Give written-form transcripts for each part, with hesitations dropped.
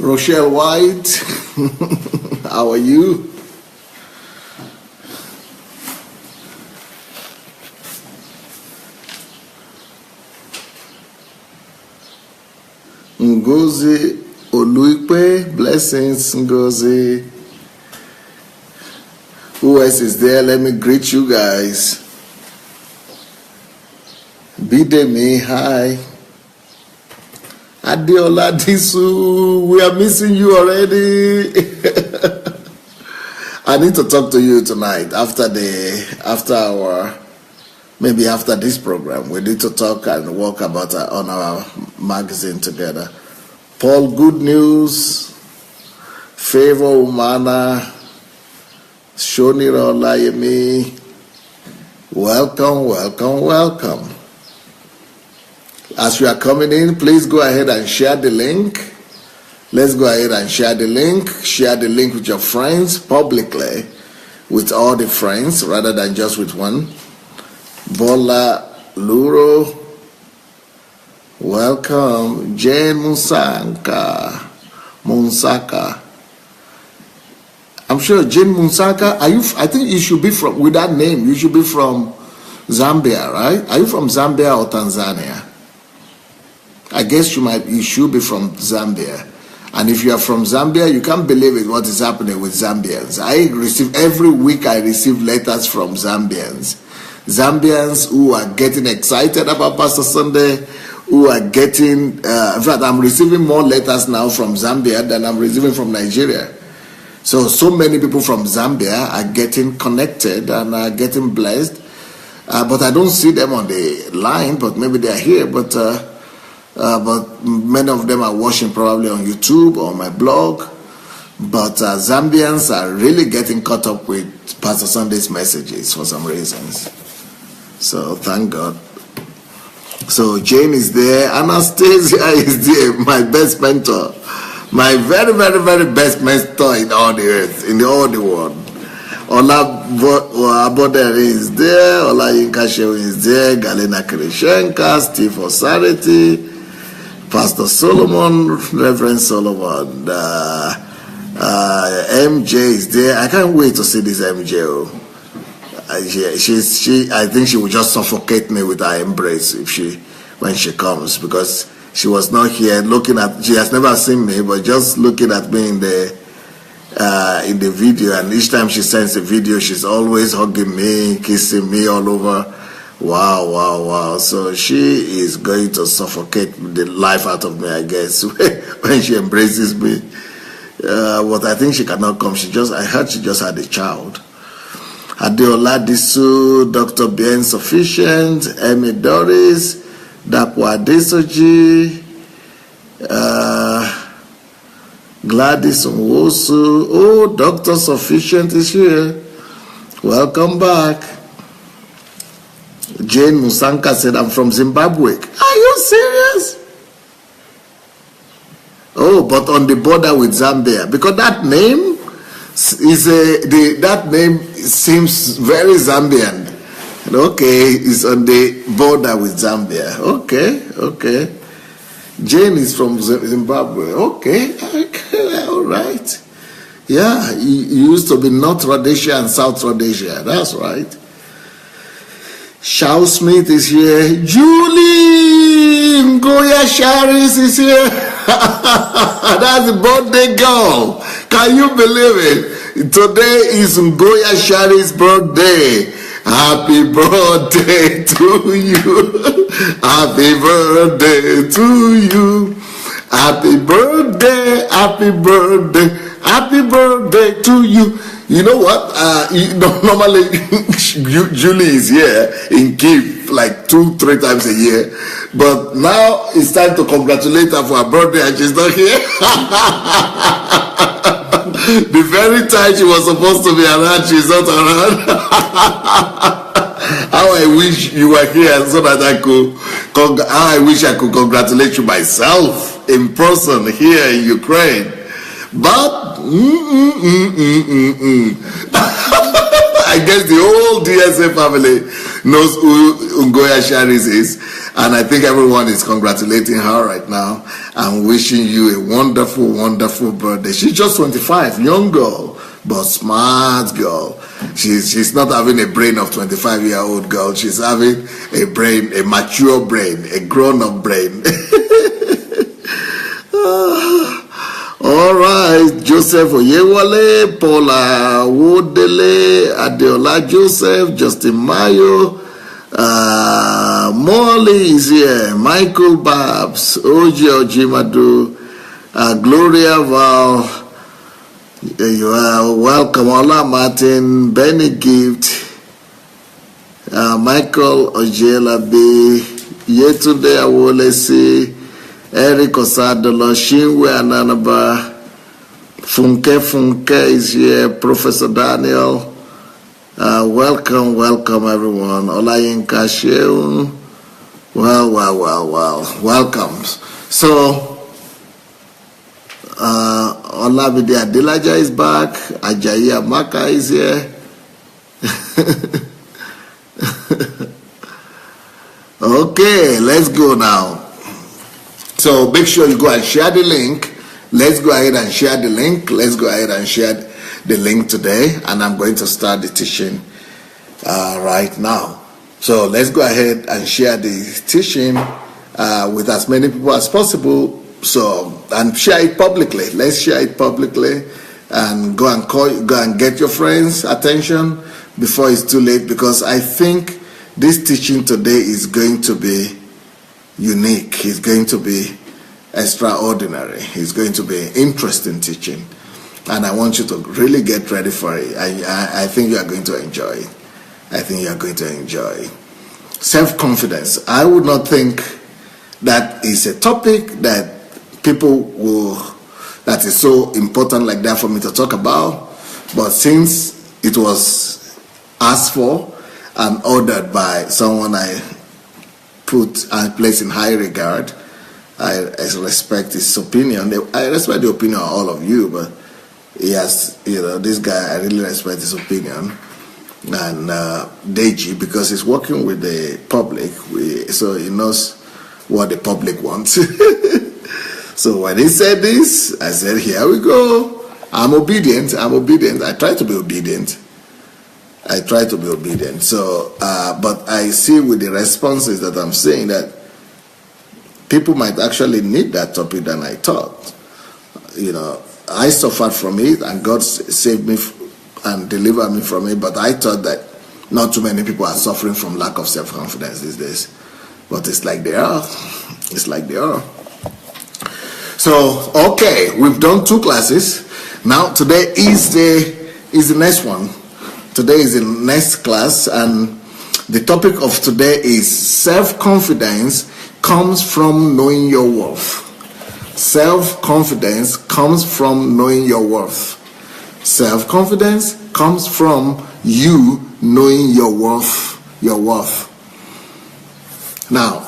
Rochelle White, how are you? Ngozi Oluipe, blessings, Ngozi. Who else is there? Let me greet you guys. Bidemi, hi. Adeola Disu, we are missing you already. I need to talk to you tonight after this program. We need to talk and walk about on our magazine together. Paul, good news. Favor Umana. Shonira Olayemi. Welcome, welcome, welcome. As you are coming in, please go ahead and share the link. Let's go ahead and share the link. Share the link with your friends publicly, with all the friends rather than just with one. Bola Luro, welcome. Jane Munsaka. I'm sure Jane Munsaka, I think you should be from, with that name, you should be from Zambia, right? Are you from Zambia or Tanzania? I guess you should be from Zambia. And if you are from Zambia, you can't believe it, what is happening with Zambians. Every week I receive letters from Zambians. Zambians who are getting excited about Pastor Sunday, who are getting, in fact, I'm receiving more letters now from Zambia than I'm receiving from Nigeria. So many people from Zambia are getting connected and are getting blessed. But I don't see them on the line, but maybe they are here. But many of them are watching probably on YouTube or my blog. But Zambians are really getting caught up with Pastor Sunday's messages for some reasons. So thank God. So Jane is there. Anastasia is there, my best mentor. My very, very, very best mentor in all the earth, in all the world. Ola Abodere is there. Ola Yinkashew is there. Galina Kirishenka, Steve Osarity, Pastor Solomon, Reverend Solomon, MJ is there. I can't wait to see this MJ. I think she will just suffocate me with her embrace when she comes, because she was not here she has never seen me, but just looking at me in the video, and each time she sends a video, she's always hugging me, kissing me all over. Wow, wow, wow. So she is going to suffocate the life out of me, I guess, when she embraces me. But I think she cannot come. I heard she just had a child. Adeola Disu, Dr. Bien Sufficient, Emi Doris, Dapwa Desoji, Gladys Nwosu. Oh, Dr. Sufficient is here. Welcome back. Jane Musanka said, I'm from Zimbabwe. Are you serious? Oh, but on the border with Zambia, because that name that name seems very Zambian. Okay, it's on the border with Zambia. Okay. Jane is from Zimbabwe. Okay, all right. Yeah, you used to be North Rhodesia and South Rhodesia. That's right. Shao Smith is here. Julie Ngoya Sharis is here. That's the birthday girl. Can you believe it? Today is Ngoya Sharis' birthday. Happy birthday to you. Happy birthday to you. Happy birthday, happy birthday, happy birthday to you. You know what? Normally, Julie is here in Kyiv like 2-3 times a year. But now it's time to congratulate her for her birthday and she's not here. The very time she was supposed to be around, she's not around. How I wish you were here so that I wish I could congratulate you myself in person here in Ukraine. But I guess the whole DSA family knows who Ungoya Sharis is. And I think everyone is congratulating her right now and wishing you a wonderful, wonderful birthday. She's just 25, young girl, but smart girl. She's not having a brain of 25-year-old girl. She's having a brain, a mature brain, a grown-up brain. All right, Joseph Oyewale, Paula Wodele, Adeola Joseph, Justin Mayo, Molly is here, Michael Babs, Oji Ojimadu, Gloria Val, you are welcome, Ola Martin, Benny Gift, Michael Ojelabi, Yetunde Awolesi, Eric Osadolo, Shinwe Ananaba, Funke is here, Professor Daniel. Welcome everyone. Olayinka Sheun. Well. Welcome. So, Olabide Adilaja is back. Ajayi Amaka is here. Okay, let's go now. So make sure you go and share the link. Let's go ahead and share the link. Let's go ahead and share the link today. And I'm going to start the teaching right now. So let's go ahead and share the teaching with as many people as possible. So, and share it publicly. Let's share it publicly and go and get your friends' attention before it's too late, because I think this teaching today is going to be unique. It's going to be extraordinary. It's going to be interesting teaching, and I want you to really get ready for it. I think you are going to enjoy it. I think you are going to enjoy it. Self-confidence. I would not think that is a topic that people that is so important like that for me to talk about, but since it was asked for and ordered by someone I put and place in high regard, I respect his opinion. I respect the opinion of all of you, but he has, this guy, I really respect his opinion. And Deji, because he's working with the public, so he knows what the public wants. So when he said this, I said, here we go. I'm obedient. I try to be obedient. So, but I see with the responses that I'm saying that people might actually need that topic than I thought. I suffered from it, and God saved me and delivered me from it, but I thought that not too many people are suffering from lack of self-confidence these days. But it's like they are. So, okay, we've done 2 classes. Now, today is the next one. Today is the next class, and the topic of today is self-confidence comes from knowing your worth. Self-confidence comes from knowing your worth. Self-confidence comes from you knowing your worth. Now,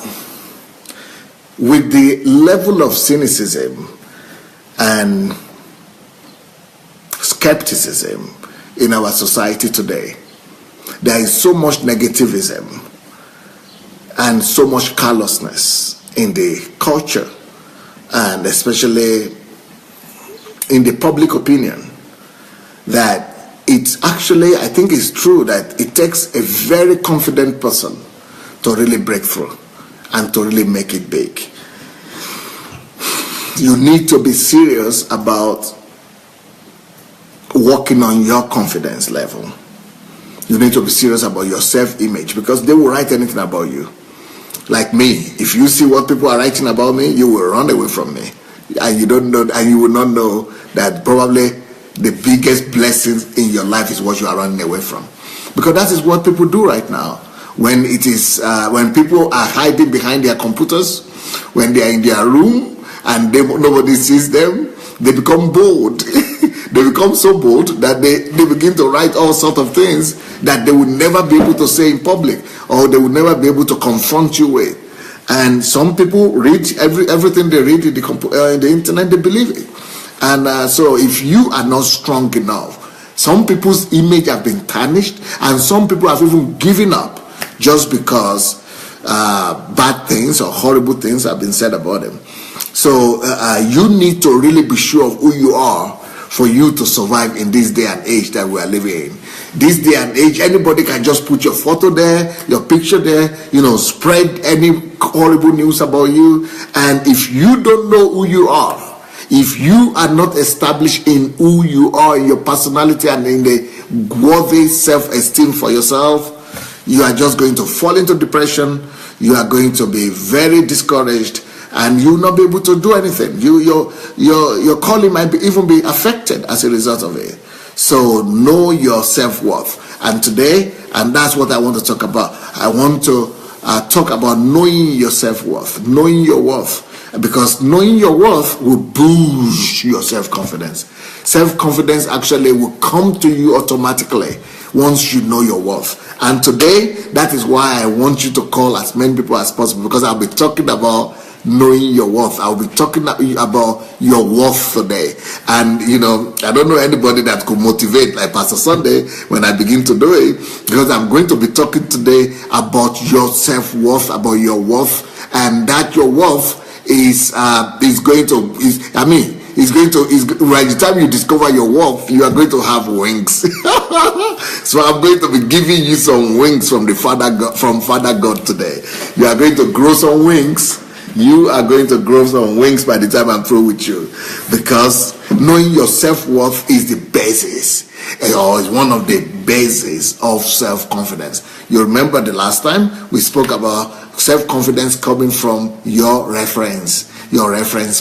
with the level of cynicism and skepticism in our society today, there is so much negativism and so much callousness in the culture, and especially in the public opinion, that it's actually, I think it's true that it takes a very confident person to really break through and to really make it big. You need to be serious about working on your confidence level. You need to be serious about your self-image, because they will write anything about you. Like me, if you see what people are writing about me, you will run away from me, and you don't know, and you will not know that probably the biggest blessings in your life is what you are running away from, because that is what people do right now. When it is when people are hiding behind their computers, when they are in their room and nobody sees them, they become bold. They become so bold that they begin to write all sorts of things that they would never be able to say in public, or they would never be able to confront you with. And some people read everything they read in the internet, they believe it. And so if you are not strong enough Some people's image have been tarnished, and some people have even given up just because bad things or horrible things have been said about them. So you need to really be sure of who you are for you to survive in this day and age that we are living in. This day and age, anybody can just put your photo there, your picture there, spread any horrible news about you. And if you don't know who you are, if you are not established in who you are, in your personality and in the worthy self-esteem for yourself, you are just going to fall into depression. You are going to be very discouraged, and you will not be able to do anything. Your calling might even be affected as a result of it. So know your self-worth. And today, and that's what I want to talk about. I want to talk about knowing your self-worth, knowing your worth. Because knowing your worth will boost your self-confidence. Self-confidence actually will come to you automatically once you know your worth. And today, that is why I want you to call as many people as possible, because I'll be talking about knowing your worth. I'll be talking about your worth today. And I don't know anybody that could motivate like Pastor Sunday when I begin to do it, because I'm going to be talking today about your self-worth, about your worth, and that your worth is by the time you discover your worth, you are going to have wings. So I'm going to be giving you some wings from Father God today. You are going to grow some wings. You are going to grow some wings by the time I'm through with you, because knowing your self-worth is the basis, or is one of the bases of self-confidence. You remember the last time we spoke about self-confidence coming from your reference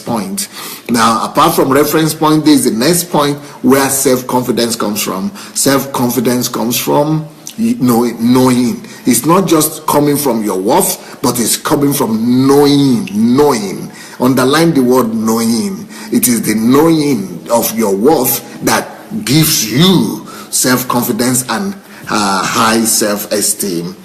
point. Now, apart from reference point, there is the next point where self-confidence comes from. Self-confidence comes from knowing. It's not just coming from your worth, but it's coming from knowing. Underline the word knowing. It is the knowing of your worth that gives you self-confidence and high self-esteem.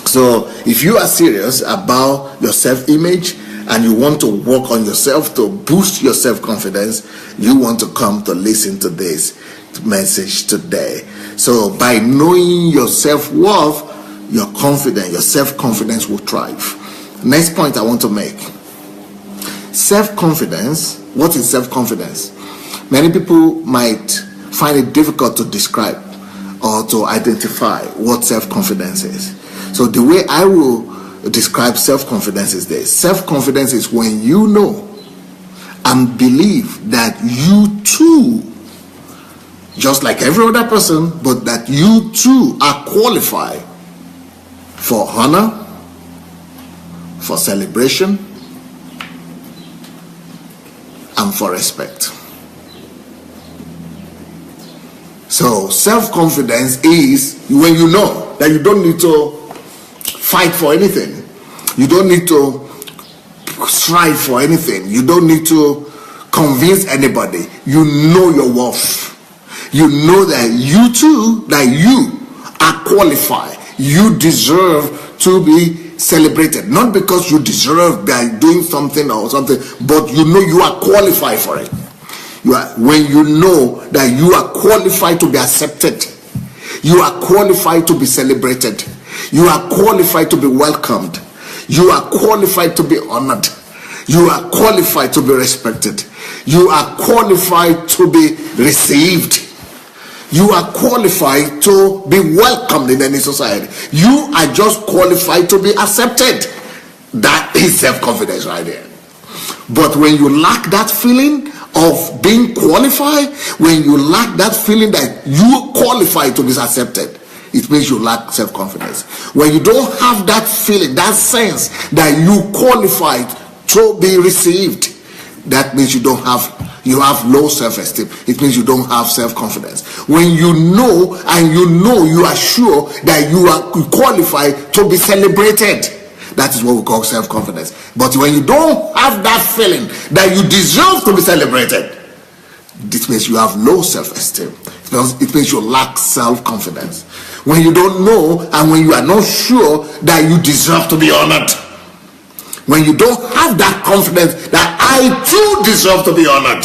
So if you are serious about your self-image and you want to work on yourself to boost your self-confidence, you want to come to listen to this message today. So by knowing your self-worth, your self-confidence will thrive. Next point I want to make. Self-confidence. What is self-confidence? Many people might find it difficult to describe or to identify what self-confidence is. So the way I will describe self-confidence is this. Self-confidence is when you know and believe that you too, just like every other person, but that you too are qualified for honor, for celebration, and for respect. So self-confidence is when you know that you don't need to fight for anything. You don't need to strive for anything. You don't need to convince anybody. You know your worth. You know that you too, that you are qualified. You deserve to be celebrated. Not because you deserve by doing something or something, but you know you are qualified for it. When you know that you are qualified to be accepted, you are qualified to be celebrated, you are qualified to be welcomed, you are qualified to be honored, you are qualified to be respected, you are qualified to be received, you are qualified to be welcomed in any society. You are just qualified to be accepted. That is self-confidence right there. But when you lack that feeling of being qualified, when you lack that feeling that you qualify to be accepted, it means you lack self-confidence. When you don't have that feeling, that sense that you qualified to be received, that means you have low self-esteem. It means you don't have self-confidence. When you know and you are sure that you are qualified to be celebrated, that is what we call self-confidence. But when you don't have that feeling that you deserve to be celebrated, it means you have low self-esteem. It means you lack self-confidence. When you don't know and when you are not sure that you deserve to be honored, when you don't have that confidence that I too deserve to be honored,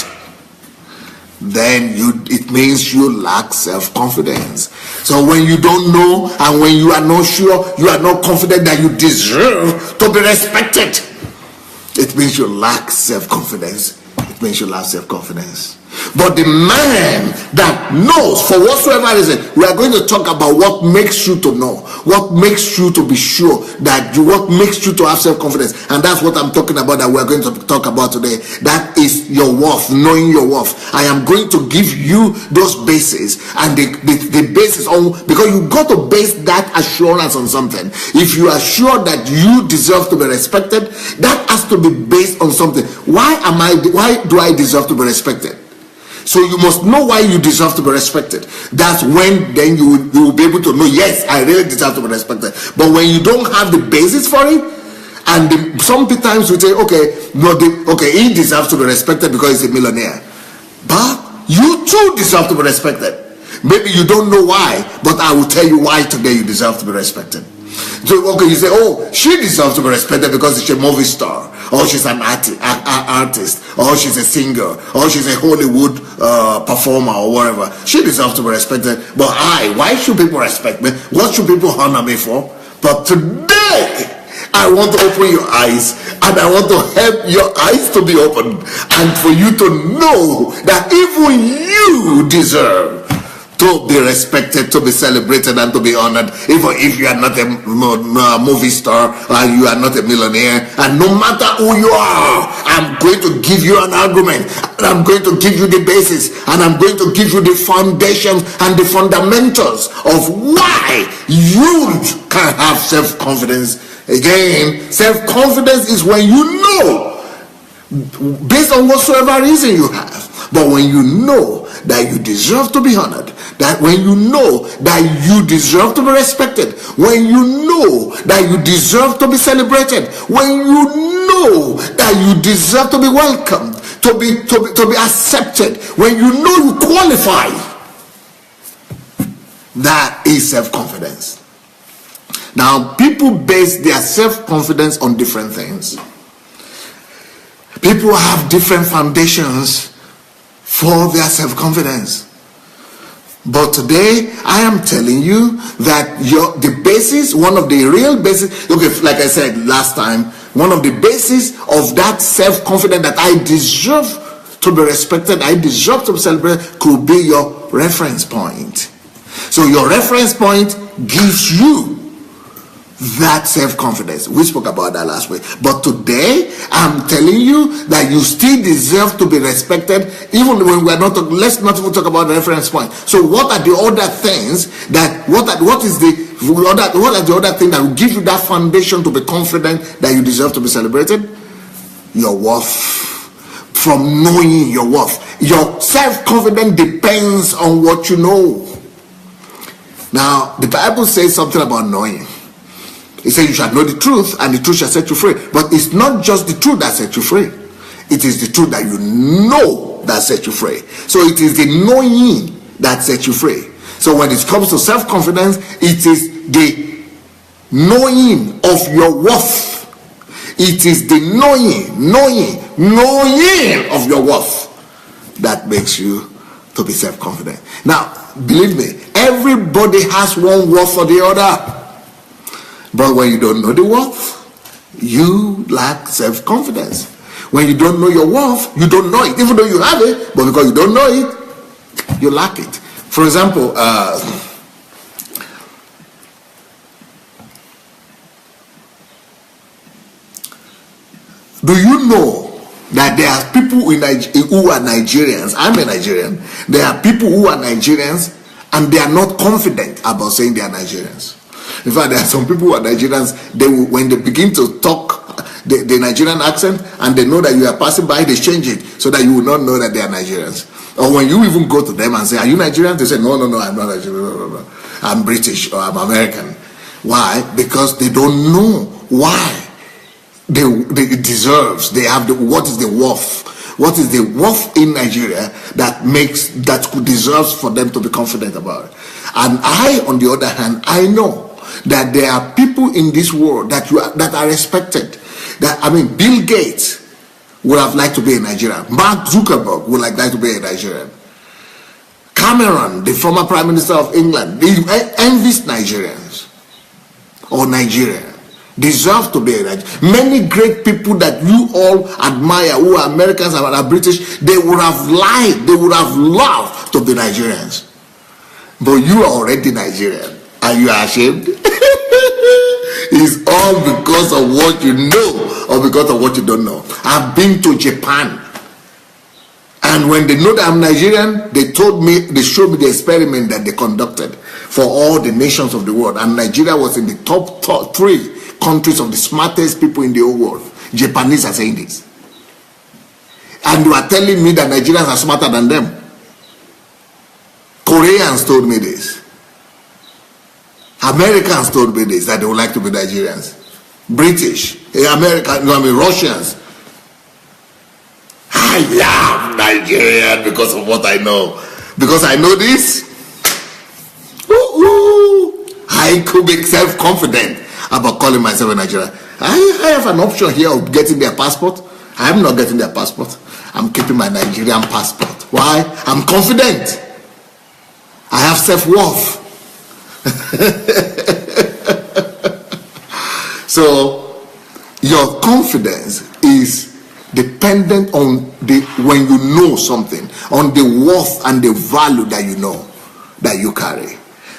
then it means you lack self-confidence. So when you don't know and when you are not sure, you are not confident that you deserve to be respected, it means you lack self-confidence. It means you lack self-confidence. But the man that knows, for whatsoever reason, we are going to talk about what makes you to know, what makes you to be sure that what makes you to have self-confidence. And that's what I'm talking about, that we're going to talk about today. That is your worth, knowing your worth. I am going to give you those bases, and the basis on, because you got to base that assurance on something. If you are sure that you deserve to be respected, that has to be based on something. Why do I deserve to be respected? So you must know why you deserve to be respected. That's when then you will be able to know, yes, I really deserve to be respected. But when you don't have the basis for it, and sometimes we say, okay, he deserves to be respected because he's a millionaire. But you too deserve to be respected. Maybe you don't know why, but I will tell you why today you deserve to be respected. So, you say, oh, she deserves to be respected because she's a movie star, or she's an artist, or she's a singer, or she's a Hollywood performer, or whatever. She deserves to be respected. But why should people respect me? What should people honor me for? But today, I want to open your eyes, and I want to help your eyes to be opened, and for you to know that even you deserve to be respected, to be celebrated, and to be honored, even if you are not a movie star and you are not a millionaire. And no matter who you are, I'm going to give you an argument, and I'm going to give you the basis, and I'm going to give you the foundations and the fundamentals of why you can have self-confidence. Again, self-confidence is when you know, based on whatsoever reason you have, but when you know that you deserve to be honored, that when you know that you deserve to be respected, when you know that you deserve to be celebrated, when you know that you deserve to be welcomed, to be accepted, when you know you qualify, that is self-confidence. Now, people base their self-confidence on different things. People have different foundations for their self-confidence. But today, I am telling you that the basis, one of the real basis, like I said last time, one of the basis of that self-confidence that I deserve to be respected, I deserve to be celebrated, could be your reference point. So your reference point gives you that self-confidence. We spoke about that last week. But today, I'm telling you that you still deserve to be respected, even when we're not talking. Let's not even talk about the reference point. So what are the other things that, what are the other things that will give you that foundation to be confident that you deserve to be celebrated? Your worth. From knowing your worth. Your self-confidence depends on what you know. Now, the Bible says something about knowing. It says you shall know the truth, and the truth shall set you free. But it's not just the truth that sets you free. It is the truth that you know that sets you free. So it is the knowing that sets you free. So when it comes to self-confidence, it is the knowing of your worth. It is the knowing of your worth that makes you to be self-confident. Now, believe me, everybody has one worth or the other. But when you don't know the worth, you lack self-confidence. When you don't know your worth, you don't know it. Even though you have it, but because you don't know it, you lack it. For example, do you know that there are people who are Nigerians? I'm a Nigerian. There are people who are Nigerians and they are not confident about saying they are Nigerians. In fact, there are some people who are Nigerians, when they begin to talk the Nigerian accent and they know that you are passing by, they change it so that you will not know that they are Nigerians. Or when you even go to them and say, are you Nigerian? They say, no, I'm not Nigerian. I'm British or I'm American. Why? Because they don't know why it deserves. They have what is the worth? What is the worth in Nigeria that deserves for them to be confident about it? And I, on the other hand, I know that there are people in this world that are respected. Bill Gates would have liked to be a Nigerian. Mark Zuckerberg would like to be a Nigerian. Cameron, the former Prime Minister of England, he envies Nigerians or Nigeria. Deserve to be a Nigerian. Many great people that you all admire, who are Americans and are British, they would have lied, they would have loved to be Nigerians. But you are already Nigerian. Are you ashamed? It's all because of what you know or because of what you don't know. I've been to Japan. And when they know that I'm Nigerian, they showed me the experiment that they conducted for all the nations of the world. And Nigeria was in the top 3 countries of the smartest people in the whole world. Japanese are saying this. And you are telling me that Nigerians are smarter than them. Koreans told me this. Americans told me this, that they would like to be Nigerians. British, Russians. I am Nigerian because of what I know. Because I know this, I could be self-confident about calling myself a Nigerian. I have an option here of getting their passport. I'm not getting their passport. I'm keeping my Nigerian passport. Why? I'm confident. I have self-worth. So your confidence is dependent on when you know something, on the worth and the value that you know that you carry.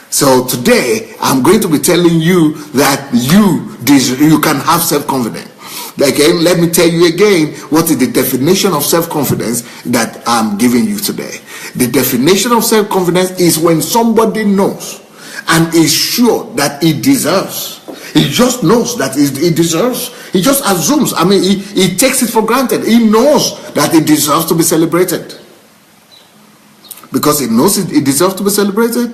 So today I'm going to be telling you that you can have self-confidence. Again, let me tell you again what is the definition of self-confidence that I'm giving you today. The definition of self-confidence is when somebody knows and is sure that he deserves. He just knows that he deserves. He just assumes. I mean, he takes it for granted. He knows that he deserves to be celebrated. Because he knows he deserves to be celebrated.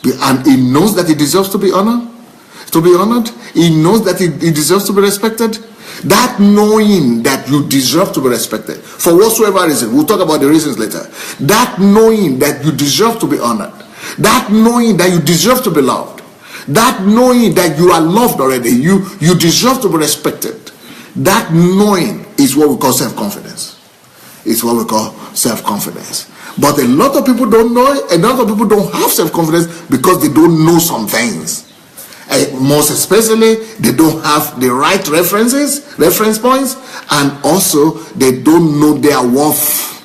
And he knows that he deserves to be honored. He knows that he deserves to be respected. That knowing that you deserve to be respected, for whatsoever reason, we'll talk about the reasons later. That knowing that you deserve to be honored. That knowing that you deserve to be loved. That knowing that you are loved already, you deserve to be respected. That knowing is what we call self-confidence. It's what we call self-confidence. But a lot of people don't know it. A lot of people don't have self-confidence because they don't know some things. Most especially, they don't have the right reference points, and also they don't know their worth.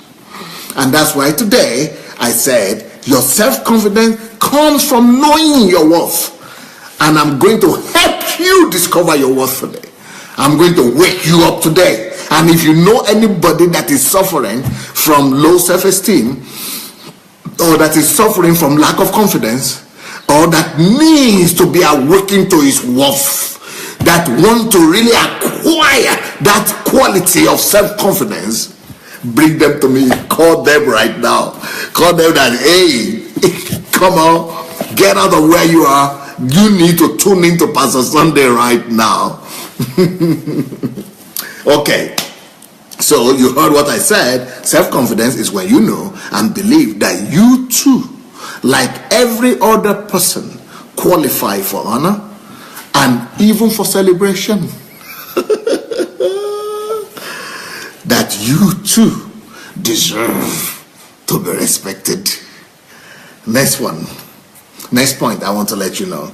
And that's why today I said your self-confidence comes from knowing your worth. And I'm going to help you discover your worth today. I'm going to wake you up today. And if you know anybody that is suffering from low self-esteem, or that is suffering from lack of confidence, or that needs to be awakened to his worth, that want to really acquire that quality of self-confidence, bring them to me. Call them right now. Call them that, hey, come on, get out of where you are. You need to tune into Pastor Sunday right now. Okay. So you heard what I said. Self-confidence is when you know and believe that you too, like every other person, qualify for honor and even for celebration. That you too deserve to be respected. Next point I want to let you know.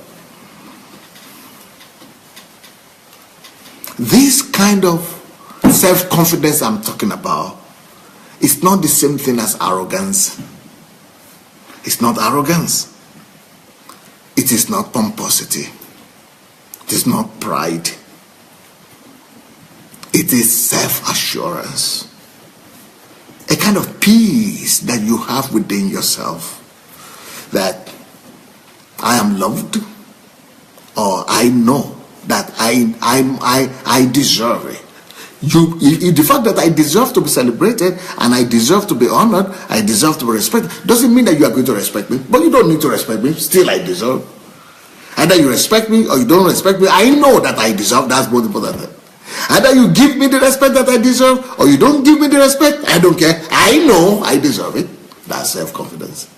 This kind of self-confidence I'm talking about is not the same thing as arrogance. It's not arrogance. It is not pomposity. It is not pride. It is self-assurance. A kind of peace that you have within yourself. That I am loved, or I know that I deserve it. The fact that I deserve to be celebrated and I deserve to be honored, I deserve to be respected, doesn't mean that you are going to respect me. But you don't need to respect me. Still, I deserve. Either you respect me or you don't respect me. I know that I deserve. That's most important thing. Either you give me the respect that I deserve or you don't give me the respect. I don't care. I know I deserve it. That's self-confidence.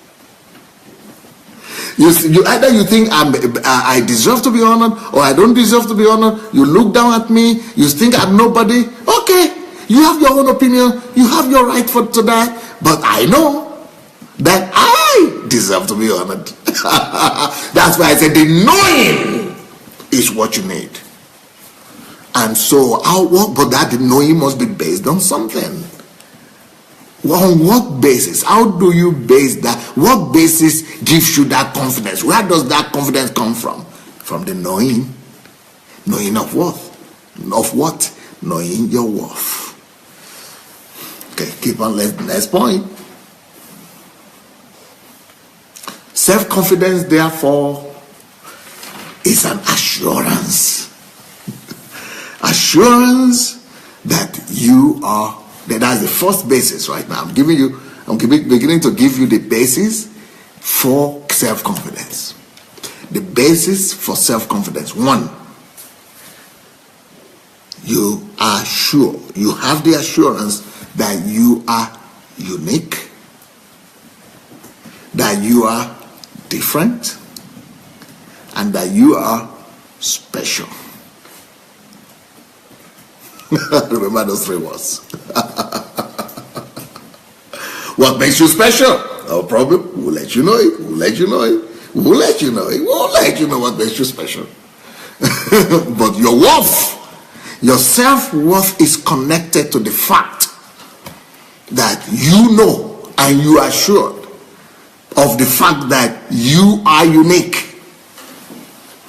Either you think I deserve to be honored or I don't deserve to be honored. You look down at me. You think I'm nobody. Okay, you have your own opinion. You have your right to that. But I know that I deserve to be honored. That's why I said the knowing is what you need. And so, but that knowing must be based on something. Well, on what basis? How do you base that? What basis gives you that confidence? Where does that confidence come from? From the knowing. Knowing of what? Of what? Knowing your worth. Okay, keep on. Next point. Self-confidence, therefore, is an assurance. Assurance that you are. That's the first basis right now. I'm beginning to give you the basis for self-confidence. The basis for self-confidence. 1, you are sure. You have the assurance that you are unique, that you are different, and that you are special. Remember those 3 words. What makes you special? No problem. We'll let you know it. We'll let you know it. We'll let you know it. We'll let you know what makes you special. But your worth, your self-worth is connected to the fact that you know and you are sure of the fact that you are unique.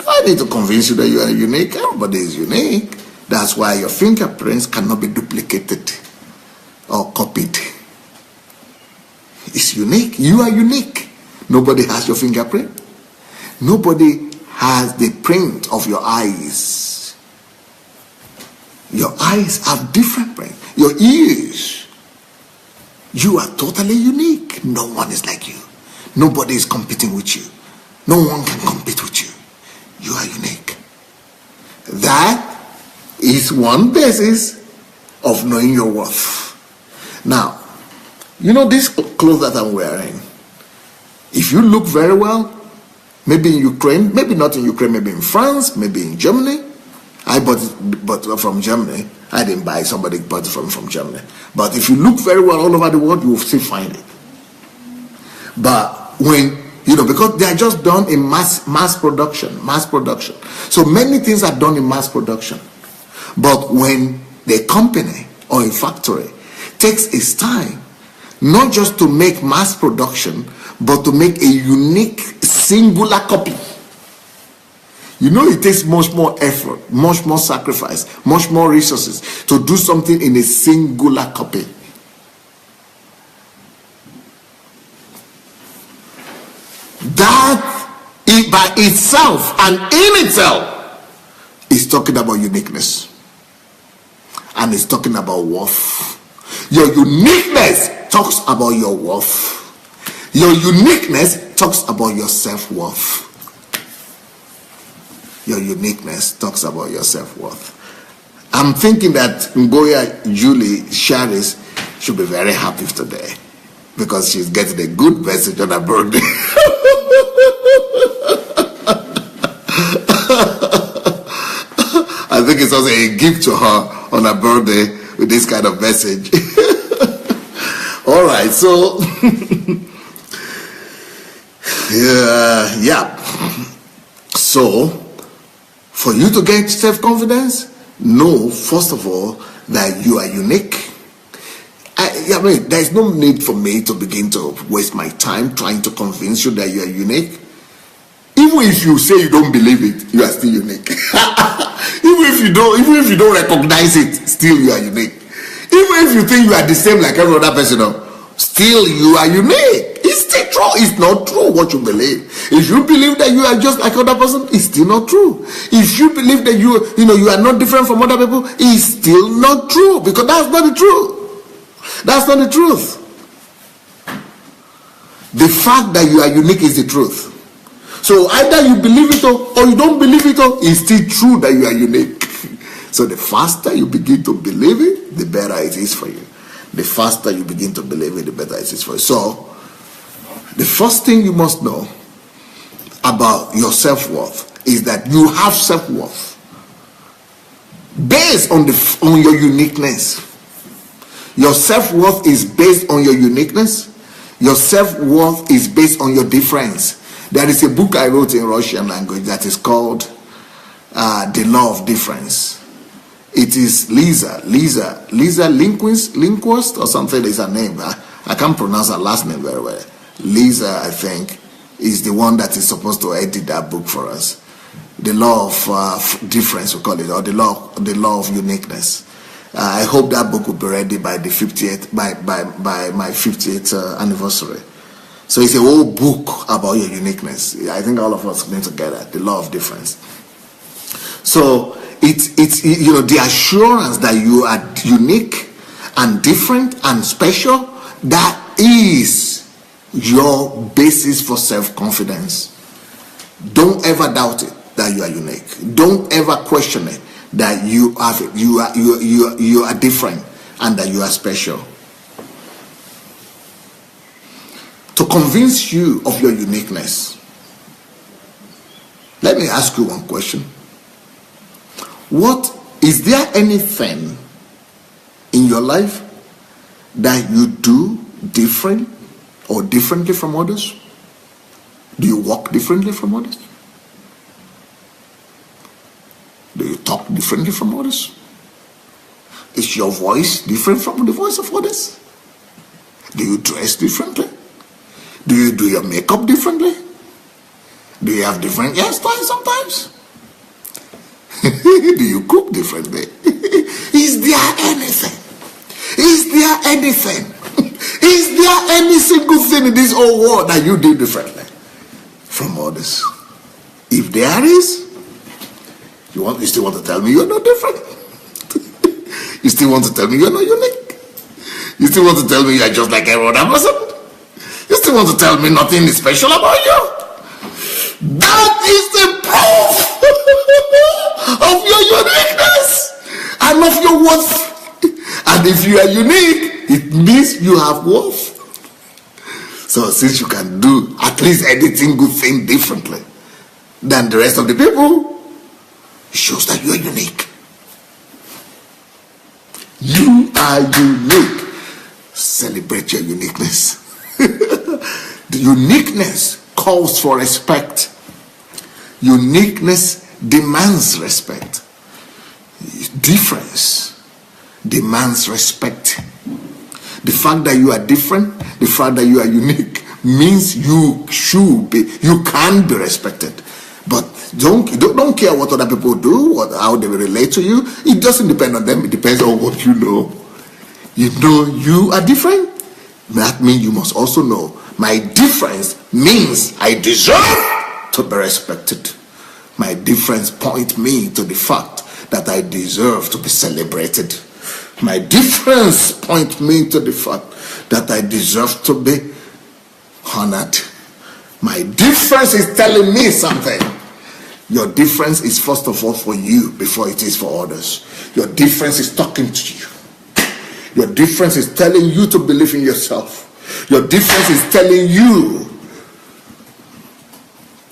I need to convince you that you are unique. Everybody is unique. That's why your fingerprints cannot be duplicated or copied. It's unique. You are unique. Nobody has your fingerprint. Nobody has the print of your eyes. Your eyes have different print. Your ears. You are totally unique. No one is like you. Nobody is competing with you. No one can compete with you. You are unique. That is one basis of knowing your worth. Now, you know this clothes that I'm wearing, if you look very well, maybe in Ukraine, maybe not in Ukraine, maybe in France, maybe in Germany. I bought it but from Germany. I didn't buy it, somebody bought it from Germany. But if you look very well all over the world, you will still find it. But when, because they are just done in mass production. So many things are done in mass production. But when the company or a factory takes its time, not just to make mass production, but to make a unique, singular copy. It takes much more effort, much more sacrifice, much more resources to do something in a singular copy. That by itself and in itself is talking about uniqueness. And it's talking about worth. Your uniqueness talks about your worth. Your uniqueness talks about your self-worth. Your uniqueness talks about your self-worth. I'm thinking that Ngoya Julie Sharis should be very happy today because she's getting a good message on her birthday. I think it's also a gift to her on her birthday with this kind of message. All right, so yeah. So for you to get self-confidence, know first of all that you are unique. I mean, there's no need for me to begin to waste my time trying to convince you that you are unique. Even if you say you don't believe it, you are still unique. Even if you don't recognize it, still you are unique. Even if you think you are the same like every other person, still you are unique. It's still true. It's not true what you believe. If you believe that you are just like other person, it's still not true. If you believe that you are not different from other people, it's still not true, because that's not the truth. That's not the truth. The fact that you are unique is the truth. So either you believe it or you don't believe it, it's still true that you are unique. So the faster you begin to believe it, the better it is for you. The faster you begin to believe it, the better it is for you. So the first thing you must know about your self-worth is that you have self-worth based on your uniqueness. Your self-worth is based on your uniqueness. Your self-worth is based on your difference. There is a book I wrote in Russian language that is called The Law of Difference. It is Lisa Linquist or something is her name. I can't pronounce her last name very well. Lisa, I think, is the one that is supposed to edit that book for us. The Law of Difference, we call it, or the law of Uniqueness. I hope that book will be ready by the 50th, by my 50th anniversary. So it's a whole book about your uniqueness. I think all of us need to get that, the law of difference. So it's the assurance that you are unique and different and special, that is your basis for self-confidence. Don't ever doubt it that you are unique. Don't ever question it that you are different and that you are special. To convince you of your uniqueness, let me ask you one question. Is there anything in your life that you do different or differently from others? Do you walk differently from others? Do you talk differently from others? Is your voice different from the voice of others? Do you dress differently? Do you do your makeup differently? Do you have different hairstyles sometimes? Do you cook differently? Is there anything? Is there anything? Is there any single thing in this whole world that you do differently from others? If there is, you still want to tell me you're not different? You still want to tell me you're not unique? You still want to tell me you're just like every other person? You still want to tell me nothing is special about you? That is the proof of your uniqueness and of your worth. And if you are unique, it means you have worth. So since you can do at least anything good thing differently than the rest of the people, it shows that you are unique. You are unique. Celebrate your uniqueness. The uniqueness calls for respect. Uniqueness demands respect. Difference demands respect. The fact that you are different, the fact that you are unique, means you can be respected. But don't care what other people do, how they will relate to you. It doesn't depend on them. It depends on what you know. You know you are different. That means you must also know my difference means I deserve to be respected. My difference points me to the fact that I deserve to be celebrated. My difference points me to the fact that I deserve to be honored. My difference is telling me something. Your difference is first of all for you before it is for others. Your difference is talking to you. Your difference is telling you to believe in yourself. Your difference is telling you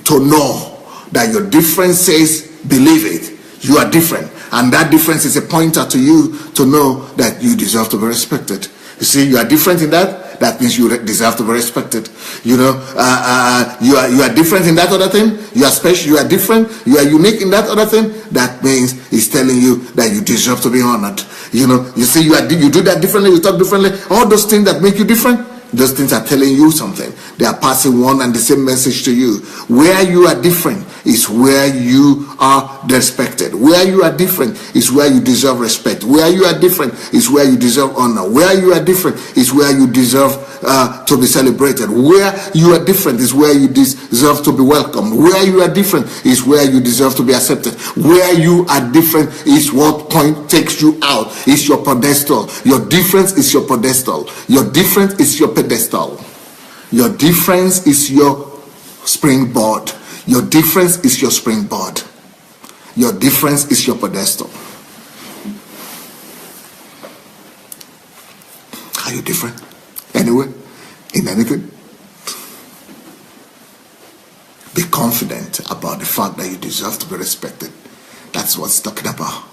to know that your difference says, believe it. You are different. And that difference is a pointer to you to know that you deserve to be respected. You see, you are different in that. That means you deserve to be respected. You are different in that other thing. You are special. You are different. You are unique in that other thing. That means it's telling you that you deserve to be honored. You see, you do that differently. You talk differently. All those things that make you different, those things are telling you something. They are passing one and the same message to you. Where you are different is where you are respected. Where you are different is where you deserve respect. Where you are different is where you deserve honor. Where you are different is where you deserve to be celebrated. Where you are different is where you deserve to be welcomed. Where you are different is where you deserve to be accepted. Where you are different is what point takes you out. It's your pedestal. Your difference is your pedestal. Your difference is your pedestal. Your difference is your springboard. Your difference is your springboard. Your difference is your pedestal. Are you different? Anywhere? In anything? Be confident about the fact that you deserve to be respected. That's what it's talking about.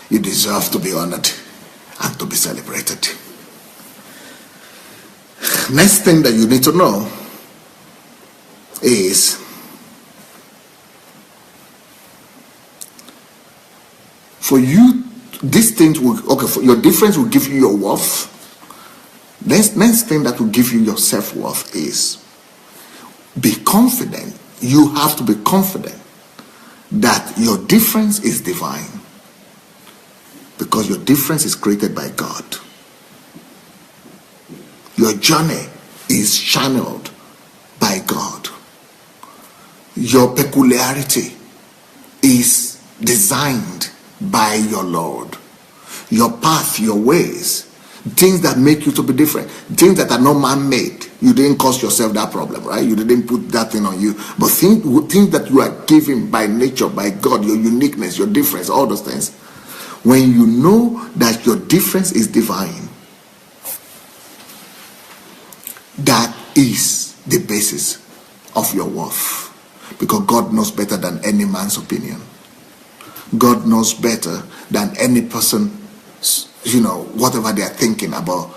You deserve to be honored and to be celebrated. Next thing that you need to know is for you, these things will, okay, for your difference will give you your worth. Next thing that will give you your self-worth is be confident. You have to be confident that your difference is divine, because your difference is created by God. Your journey is channeled by God. Your peculiarity is designed by your Lord. Your path, your ways, things that make you to be different, things that are not man-made. You didn't cause yourself that problem, right? You didn't put that thing on you. But things that you are given by nature, by God, your uniqueness, your difference, all those things. When you know that your difference is divine, that is the basis of your worth. Because God knows better than any man's opinion. God knows better than any person, whatever they are thinking about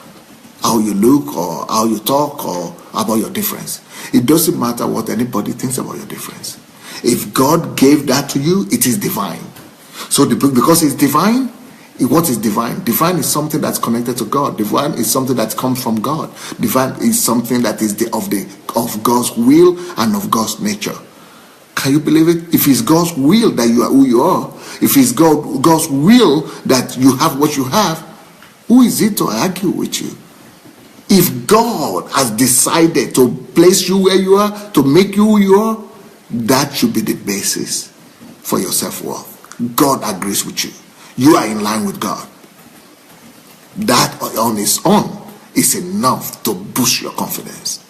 how you look or how you talk or about your difference. It doesn't matter what anybody thinks about your difference. If God gave that to you, it is divine. So because it's divine, what is divine? Divine is something that's connected to God. Divine is something that comes from God. Divine is something that is of God's will and of God's nature. Can you believe it? If it's God's will that you are who you are, if it's God's will that you have what you have, who is it to argue with you? If God has decided to place you where you are, to make you who you are, that should be the basis for your self-worth. God agrees with you. You are in line with God. That on its own is enough to boost your confidence.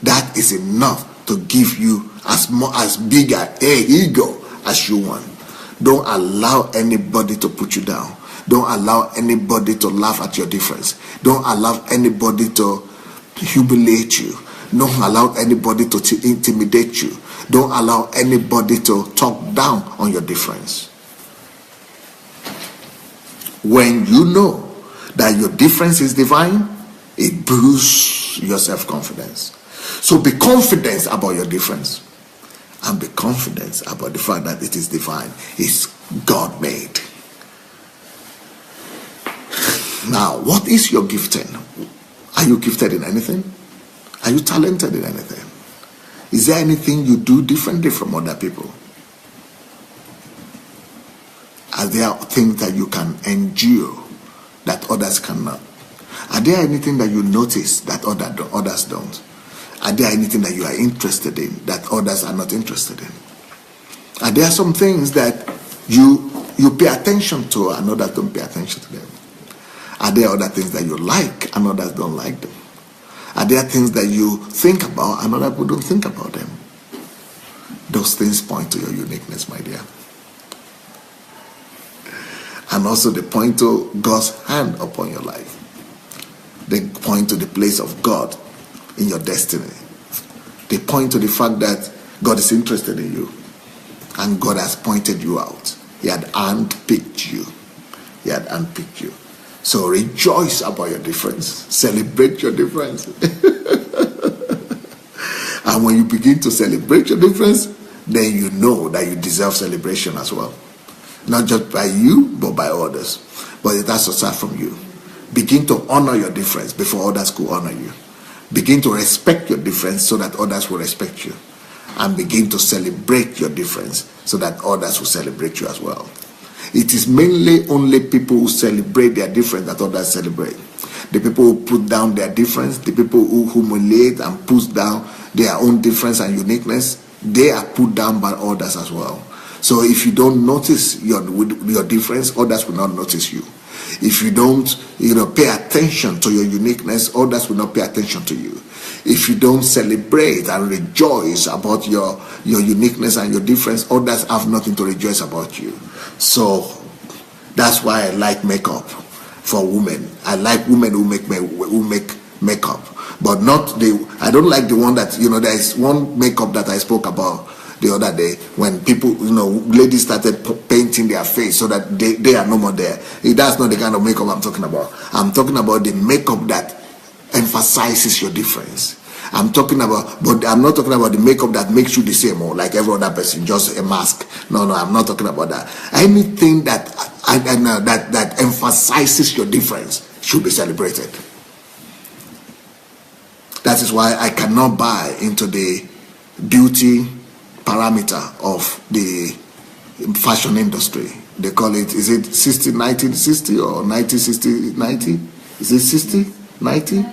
That is enough to give you as big an ego as you want. Don't allow anybody to put you down. Don't allow anybody to laugh at your difference. Don't allow anybody to humiliate you. Don't allow anybody to intimidate you. Don't allow anybody to talk down on your difference. When you know that your difference is divine, it boosts your self-confidence. So be confident about your difference, and be confident about the fact that it is divine. It's God-made. Now, what is your gifting? Are you gifted in anything? Are you talented in anything? Is there anything you do differently from other people? Are there things that you can endure that others cannot? Are there anything that you notice that others don't? Are there anything that you are interested in that others are not interested in? Are there some things that you pay attention to and others don't pay attention to them? Are there other things that you like and others don't like them? Are there things that you think about and other people don't think about them? Those things point to your uniqueness, my dear. And also they point to God's hand upon your life. They point to the place of God in your destiny. They point to the fact that God is interested in you and God has pointed you out. He had handpicked you. He had handpicked you. So rejoice about your difference. Celebrate your difference. And when you begin to celebrate your difference, then you know that you deserve celebration as well. Not just by you, but by others. But it has to start from you. Begin to honor your difference before others could honor you. Begin to respect your difference so that others will respect you. And begin to celebrate your difference so that others will celebrate you as well. It is mainly only people who celebrate their difference that others celebrate. The people who put down their difference, the people who humiliate and push down their own difference and uniqueness, they are put down by others as well. So if you don't notice your difference, others will not notice you. If you don't, pay attention to your uniqueness, others will not pay attention to you. If you don't celebrate and rejoice about your uniqueness and your difference, others have nothing to rejoice about you. So that's why I like makeup for women. I like women who make makeup, but I don't like the one that, there is one makeup that I spoke about the other day when people, ladies started painting their face so that they are no more there. That's not the kind of makeup I'm talking about. I'm talking about the makeup that emphasizes your difference. I'm talking about, but I'm not talking about the makeup that makes you the same or like every other person, just a mask. No, I'm not talking about that. Anything that that emphasizes your difference should be celebrated. That is why I cannot buy into the beauty parameter of the fashion industry. They call it, is it 1960 or 1960-90? Is it 60, 90?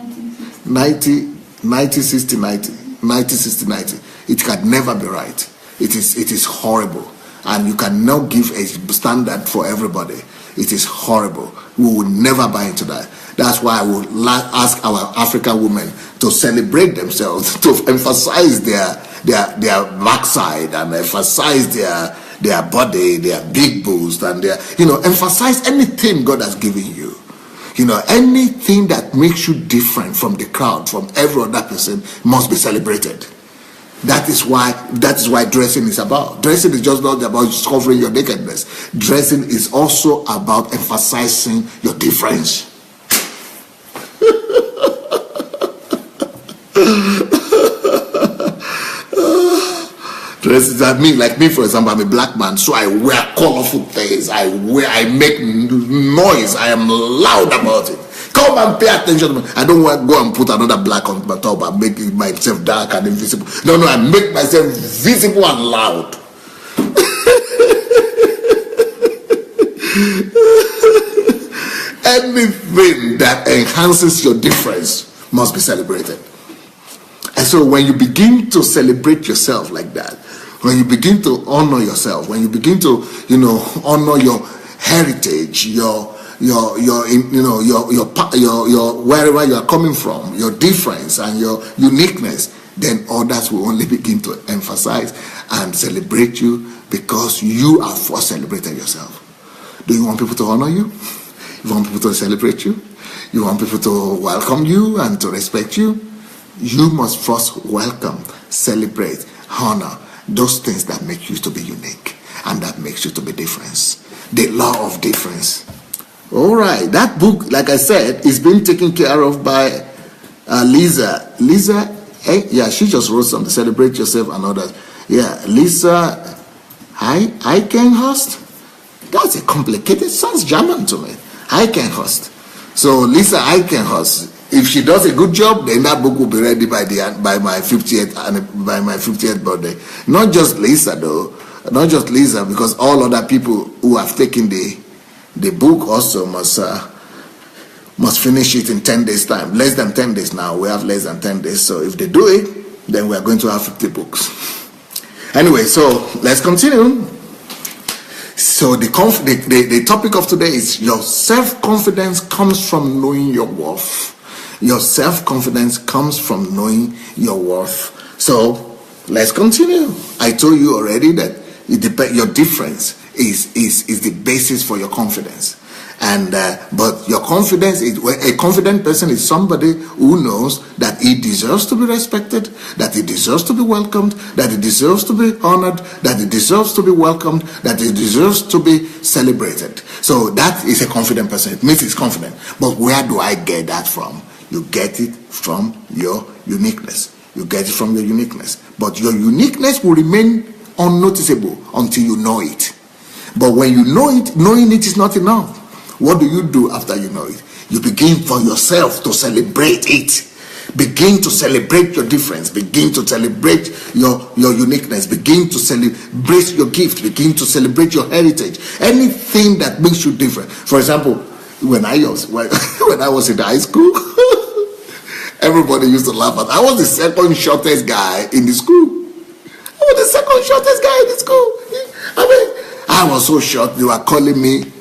1960-90. It can never be right. It is horrible. And you cannot give a standard for everybody. It is horrible. We will never buy into that. That's why I would ask our African women to celebrate themselves, to emphasize their backside and emphasize their body, their big boobs, and their, emphasize anything God has given you. Anything that makes you different from the crowd, from every other person, must be celebrated. That is why dressing is about. Dressing is just not about covering your nakedness. Dressing is also about emphasizing your difference. Dresses at me, like me, for example, I'm a black man, so I wear colorful things. I make noise. I am loud about it. Come and pay attention to me. I don't want to go and put another black on my top and make myself dark and invisible. No, I make myself visible and loud. Anything that enhances your difference must be celebrated. And so when you begin to celebrate yourself like that, when you begin to honor yourself, when you begin to, honor your heritage, your wherever you are coming from, your difference and your uniqueness, then others will only begin to emphasize and celebrate you because you have first celebrated yourself. Do you want people to honor you? You want people to celebrate you? You want people to welcome you and to respect you? You must first welcome, celebrate, honor those things that make you to be unique and that makes you to be different. The law of difference. All right, that book, like I said, is being taken care of by Lisa. Lisa, yeah, she just wrote something, celebrate yourself and others. Yeah, Lisa Eichenhorst. That's a complicated, sounds German to me. Eichenhorst. So Lisa Eichenhorst, if she does a good job, then that book will be ready by my 50th birthday. Not just Lisa though, not just Lisa, because all other people who have taken the book also must finish it in 10 days time. Less than 10 days now. We have less than 10 days. So if they do it, then we are going to have 50 books. Anyway, so let's continue. So the topic of today is your self-confidence comes from knowing your worth. Your self-confidence comes from knowing your worth. So let's continue. I told you already that your difference is the basis for your confidence. And but your confidence is, a confident person is somebody who knows that he deserves to be respected, that he deserves to be welcomed, that he deserves to be honored, that he deserves to be welcomed, that he deserves to be celebrated. So that is a confident person. It means he's confident. But where do I get that from? You get it from your uniqueness. You get it from your uniqueness. But your uniqueness will remain unnoticeable until you know it. But when you know it, knowing it is not enough. What do you do after you know it? You begin for yourself to celebrate it. Begin to celebrate your difference. Begin to celebrate your uniqueness. Begin to celebrate your gift. Begin to celebrate your heritage. Anything that makes you different. For example, when I was in high school, everybody used to laugh at. I was the second shortest guy in the school. I was the second shortest guy in the school. I was so short. They were calling me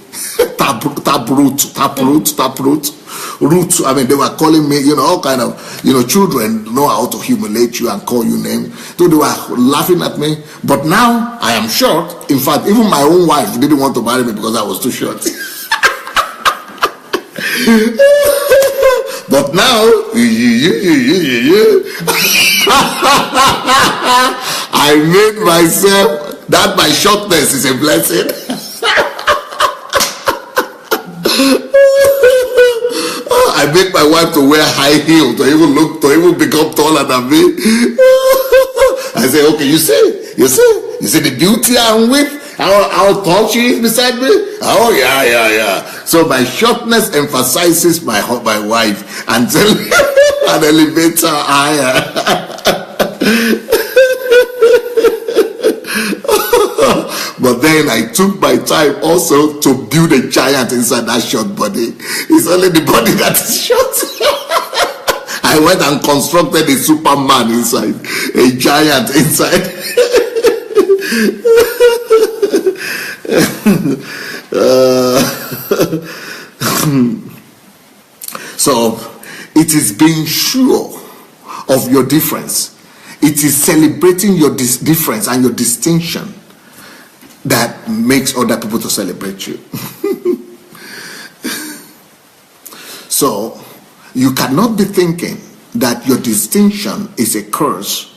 taproot. They were calling me, all kind of, children know how to humiliate you and call you names. So they were laughing at me. But now I am short. In fact, even my own wife didn't want to marry me because I was too short. But now, I made myself that my shortness is a blessing. I made my wife to wear high heels to even become taller than me. I say, okay, you see the beauty I'm with? How tall she is beside me? Oh yeah. So my shortness emphasizes my wife until an elevator higher. But then I took my time also to build a giant inside that short body. It's only the body that is short. I went and constructed a Superman inside, a giant inside. So it is being sure of your difference. It is celebrating your difference and your distinction that makes other people to celebrate you. So you cannot be thinking that your distinction is a curse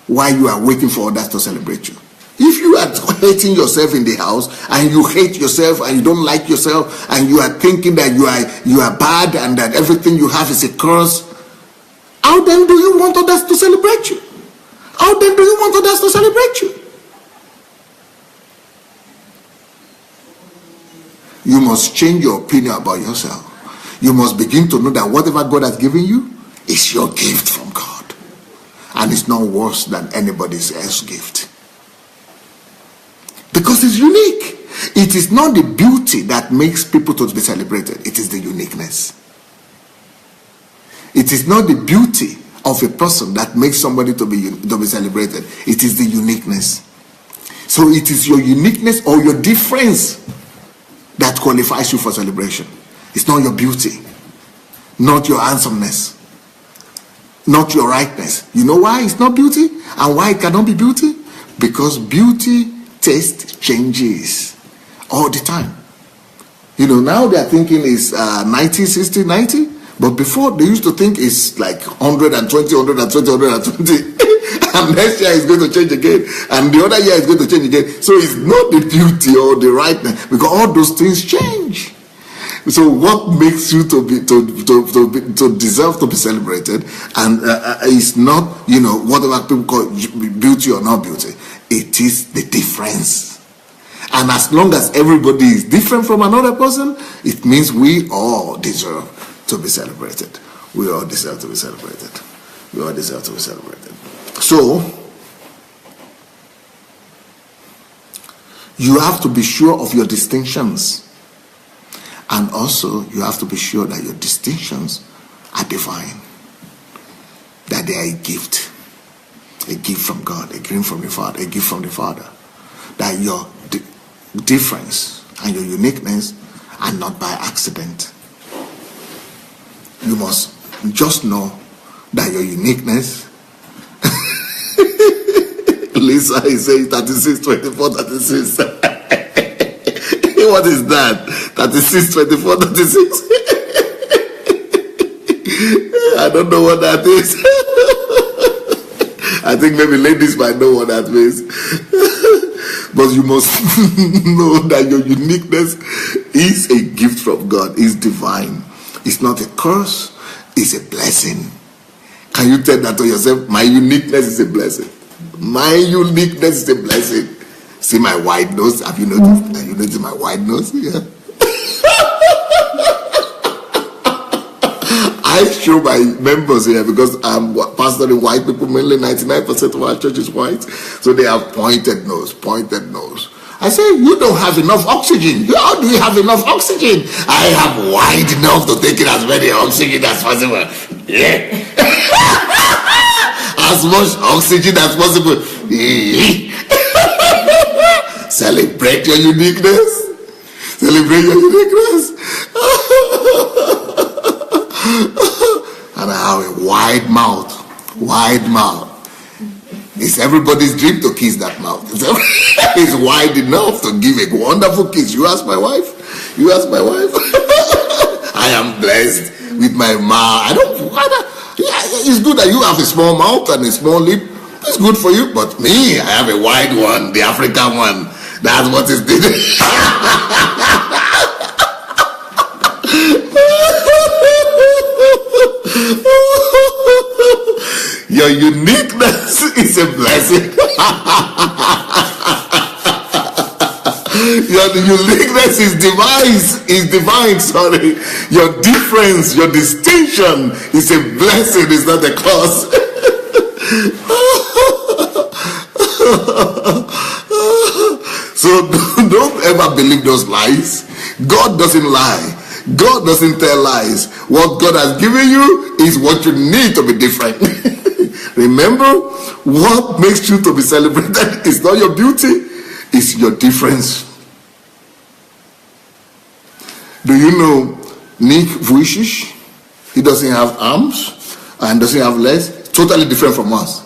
while you are waiting for others to celebrate you. If you are hating yourself in the house and you hate yourself and you don't like yourself and you are thinking that you are bad and that everything you have is a curse, how then do you want others to celebrate you? How then do you want others to celebrate you? You must change your opinion about yourself. You must begin to know that whatever God has given you is your gift from God. And it's not worse than anybody else's gift. Because it's unique. It is not the beauty that makes people to be celebrated. It is the uniqueness. It is not the beauty of a person that makes somebody to be celebrated. It is the uniqueness. So it is your uniqueness or your difference that qualifies you for celebration. It's not your beauty, not your handsomeness, not your rightness. You know why it's not beauty and why it cannot be beauty? Because beauty taste changes all the time. You know, now they are thinking it's 90, 60, 90, but before they used to think it's like 120, 120, 120. And next year is going to change again, and the other year is going to change again. So it's not the beauty or the rightness, because all those things change. So what makes you to deserve to be celebrated, and is not, you know, whatever people call beauty or not beauty. It is the difference. And as long as everybody is different from another person, it means we all deserve to be celebrated. We all deserve to be celebrated. We all deserve to be celebrated. So, you have to be sure of your distinctions. And also, you have to be sure that your distinctions are divine. That they are a gift. A gift from God, a gift from the Father, a gift from the Father. That your difference and your uniqueness are not by accident. You must just know that your uniqueness. Lisa is saying 36, 24, 36. What is that? 36, 24, 36. I don't know what that is. I think maybe ladies might know what that means. But you must know that your uniqueness is a gift from God. It's divine. It's not a curse. It's a blessing. Can you tell that to yourself? My uniqueness is a blessing. My uniqueness is a blessing. See my wide nose? Have you noticed? Have you noticed my wide nose? Yeah. I show my members here because I'm pastoring white people, mainly 99% of our church is white. So they have pointed nose, pointed nose. I say, you don't have enough oxygen. How do you have enough oxygen? I have wide enough to take in as many oxygen as possible. Yeah. As much oxygen as possible. Celebrate your uniqueness. Celebrate your uniqueness. And I have a wide mouth. Wide mouth. It's everybody's dream to kiss that mouth. It's wide enough to give a wonderful kiss. You ask my wife. You ask my wife. I am blessed with my mouth. It's good that you have a small mouth and a small lip. It's good for you. But me, I have a wide one, the African one. That's what is needed. uniqueness is a blessing. Your uniqueness is divine, sorry. Your difference, your distinction is a blessing, it's not a curse. So don't ever believe those lies. God doesn't lie. God doesn't tell lies. What God has given you is what you need to be different. Remember, what makes you to be celebrated is not your beauty, it's your difference. Do you know Nick Vujicic? He doesn't have arms and doesn't have legs. Totally different from us.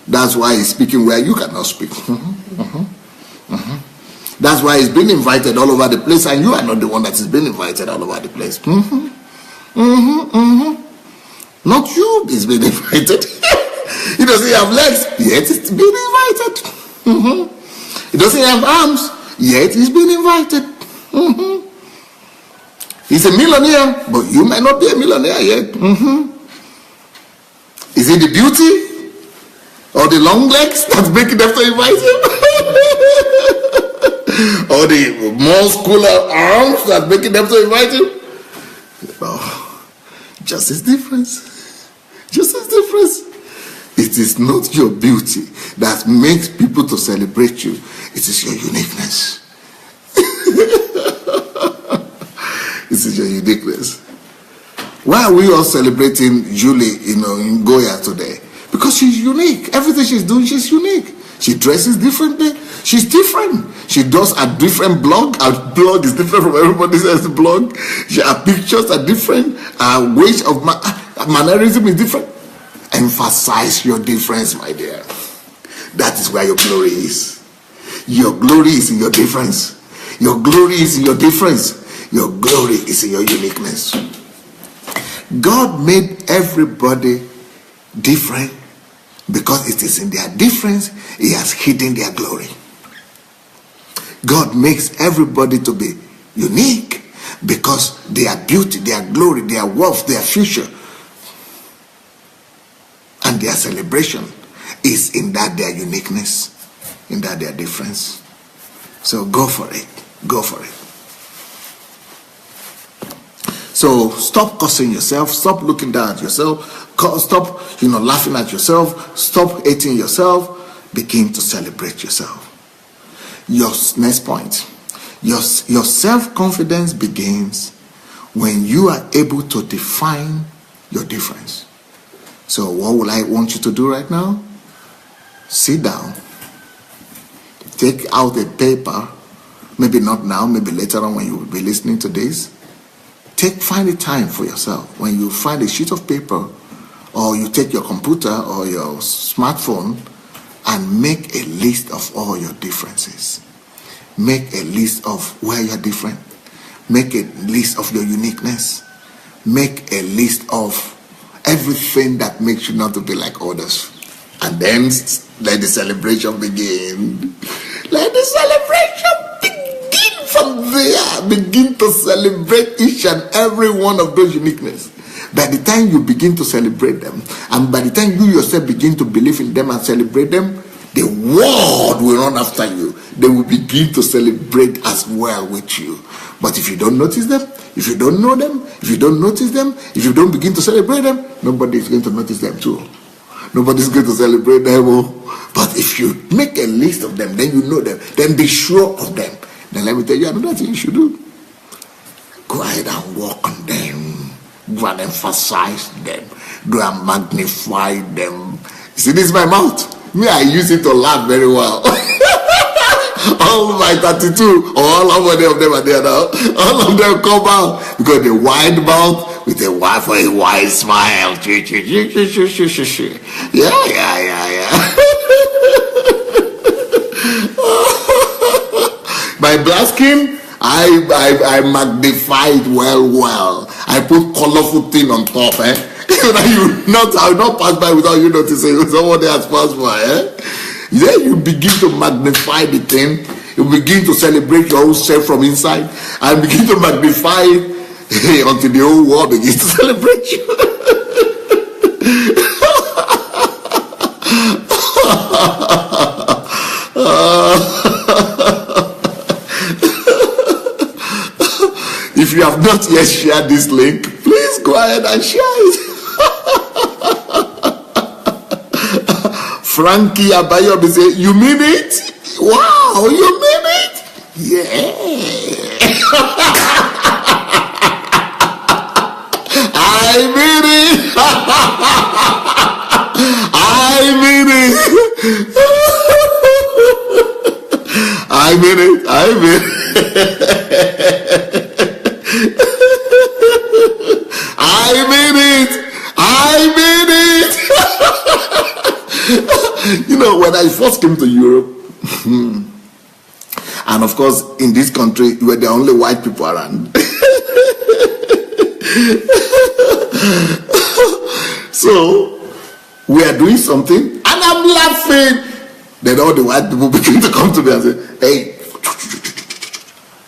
That's why he's speaking where you cannot speak. That's why he's been invited all over the place, and you are not the one that is being invited all over the place. Not you is being invited. He doesn't have legs, yet he's being invited. He doesn't have arms, yet he's being invited. He's a millionaire, but you might not be a millionaire yet. Is it the beauty or the long legs that's making them to invite him? Or the muscular arms that's making them to invite him? Oh, just as difference. Just as difference. It is not your beauty that makes people to celebrate you. It is your uniqueness. This is your uniqueness. Why are we all celebrating Julie, in Goya today? Because she's unique. Everything she's doing, she's unique. She dresses differently. She's different. She does a different blog. Her blog is different from everybody else's blog. Her pictures are different. Her ways of mannerism is different. Emphasize your difference, my dear. That is where your glory is. Your glory is in your difference. Your glory is in your difference. Your glory is in your uniqueness. God made everybody different because it is in their difference He has hidden their glory. God makes everybody to be unique because their beauty, their glory, their wealth, their future, and their celebration is in that their uniqueness, in that their difference. So go for it. Go for it. So stop cursing yourself. Stop looking down at yourself. Stop, laughing at yourself. Stop hating yourself. Begin to celebrate yourself. Your next point. Your self-confidence begins when you are able to define your difference. So what will I want you to do right now? Sit down. Take out a paper. Maybe not now, maybe later on when you will be listening to this. Find a time for yourself. When you find a sheet of paper, or you take your computer or your smartphone and make a list of all your differences. Make a list of where you're different. Make a list of your uniqueness. Make a list of everything that makes you not to be like others. And then let the celebration begin. Let the celebration begin from there. Begin to celebrate each and every one of those uniqueness. By the time you begin to celebrate them, and by the time you yourself begin to believe in them and celebrate them, the world will run after you. They will begin to celebrate as well with you. But if you don't notice them, if you don't know them, if you don't notice them, if you don't begin to celebrate them, nobody is going to notice them too. Nobody's going to celebrate them. But if you make a list of them, then you know them, then be sure of them. Then let me tell you another thing you should do. Go ahead and walk on them. Go and emphasize them. Go and magnify them. See, this is my mouth. Me, I use it to laugh very well. All my 32, all of them are there now. All of them come out because the wide mouth with a wide smile. Yeah. My black skin, I magnify it well. I put colorful thing on top, I will not pass by without you noticing somebody has passed by, Then you begin to magnify the thing. You begin to celebrate your own self from inside, and begin to magnify it until the whole world begins to celebrate you. you have not yet shared this link, please go ahead and share it. Frankie Abayobi say, you mean it? Wow, you mean it? Yeah. I mean it. I mean it. I mean it. I mean it. I mean it. I mean it. You know, when I first came to Europe, and of course, in this country, we were the only white people around. So, we are doing something, and I'm laughing. Then all the white people begin to come to me and say, hey.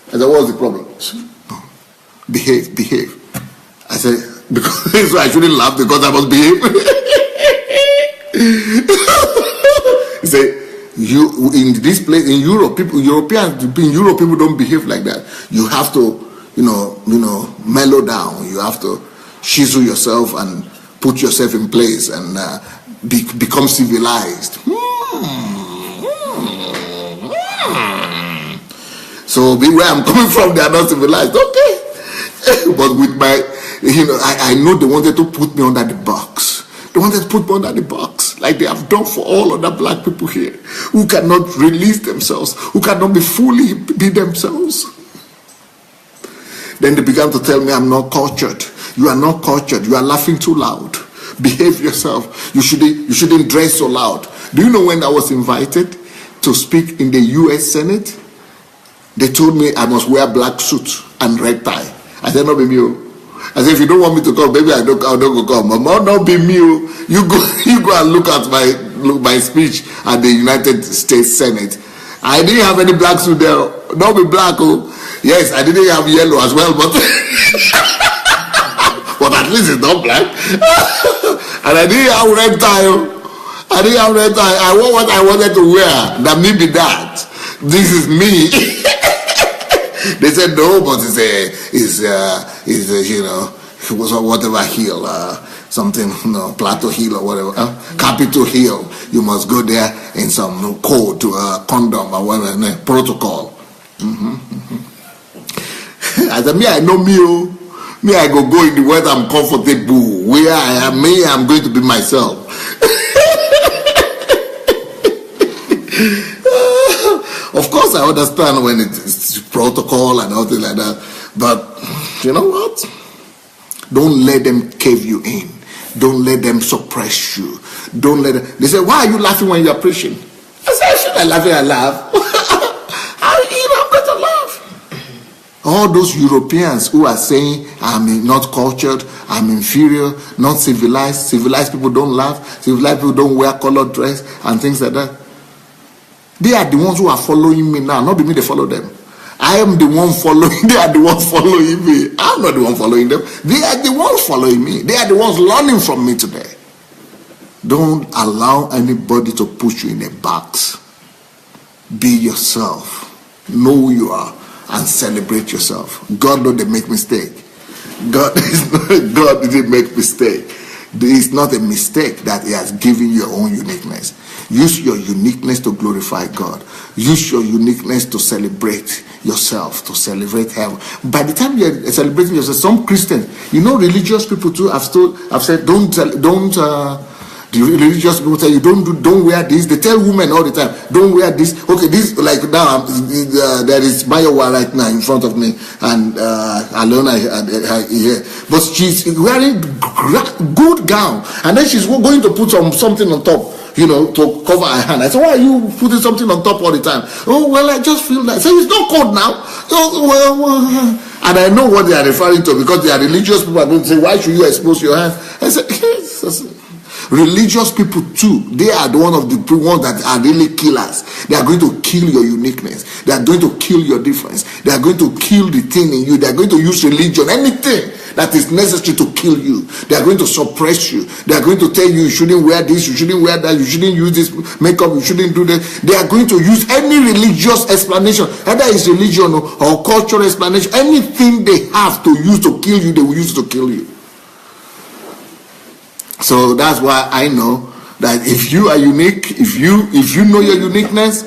I said, what's the problem? No. Behave. I said, because so I shouldn't laugh because I must behave. He said, you in this place in Europe, Europeans in Europe, people don't behave like that. You have to, you know, mellow down. You have to chisel yourself and put yourself in place and become civilized. So where I'm coming from, they are not civilized. Okay, but with my, I know they wanted to put me under the box. They wanted to put me under the box, like they have done for all other black people here, who cannot release themselves, who cannot be themselves. Then they began to tell me I'm not cultured. You are not cultured. You are laughing too loud. Behave yourself. You shouldn't dress so loud. Do you know when I was invited to speak in the U.S. Senate? They told me I must wear black suit and red tie. I said, no, be me. I said, if you don't want me to come, maybe I'll not go come. Mama, no, be me. You go and look at my speech at the United States Senate. I didn't have any black suit there. Don't be black, oh. Yes, I didn't have yellow as well, but but at least it's not black. And I didn't have red tie. I didn't have red tie. I wore what I wanted to wear. That may be that. This is me. They said no, but it's it was whatever hill, something, Plateau Hill or whatever, Capitol Hill. You must go there in some code to a condom or whatever protocol. I said, I know me. Me, I go in the way I'm comfortable. Where I am, I'm going to be myself. Of course, I understand when it's protocol and all things like that. But you know what? Don't let them cave you in. Don't let them suppress you. Don't let them. They say, why are you laughing when you're preaching? I said, should I laugh? I laugh. I'm going to laugh. All those Europeans who are saying, I'm not cultured, I'm inferior, not civilized. Civilized people don't laugh. Civilized people don't wear colored dress and things like that. They are the ones who are following me now. Not be me, they follow them. I am the one following. They are the ones following me. I'm not the one following them. They are the ones following me. They are the ones learning from me today. Don't allow anybody to put you in a box. Be yourself. Know who you are and celebrate yourself. God knows they make mistake. God didn't make mistake. It's not a mistake that He has given you your own uniqueness. Use your uniqueness to glorify God. Use your uniqueness to celebrate yourself, to celebrate heaven. By the time you're celebrating yourself, some Christians, religious people too have said, the religious people tell you, don't wear this. They tell women all the time, don't wear this. Okay, this, like now, there is Mayowa right now in front of me, and Alona here. But she's wearing good gown, and then she's going to put something on top, to cover her hand. I said, why are you putting something on top all the time? Oh, well, I just feel like. So it's not cold now. Oh, well, and I know what they are referring to, because they are religious people are going to say, why should you expose your hands? I said, yes. Religious people too, they are the one of the ones that are really killers. They are going to kill your uniqueness. They are going to kill your difference. They are going to kill the thing in you. They are going to use religion, anything that is necessary to kill you. They are going to suppress you. They are going to tell you shouldn't wear this, you shouldn't wear that, you shouldn't use this makeup, you shouldn't do that. They are going to use any religious explanation, either it's religion or cultural explanation, anything they have to use to kill you, they will use to kill you. So that's why I know that if you are unique, if you know your uniqueness,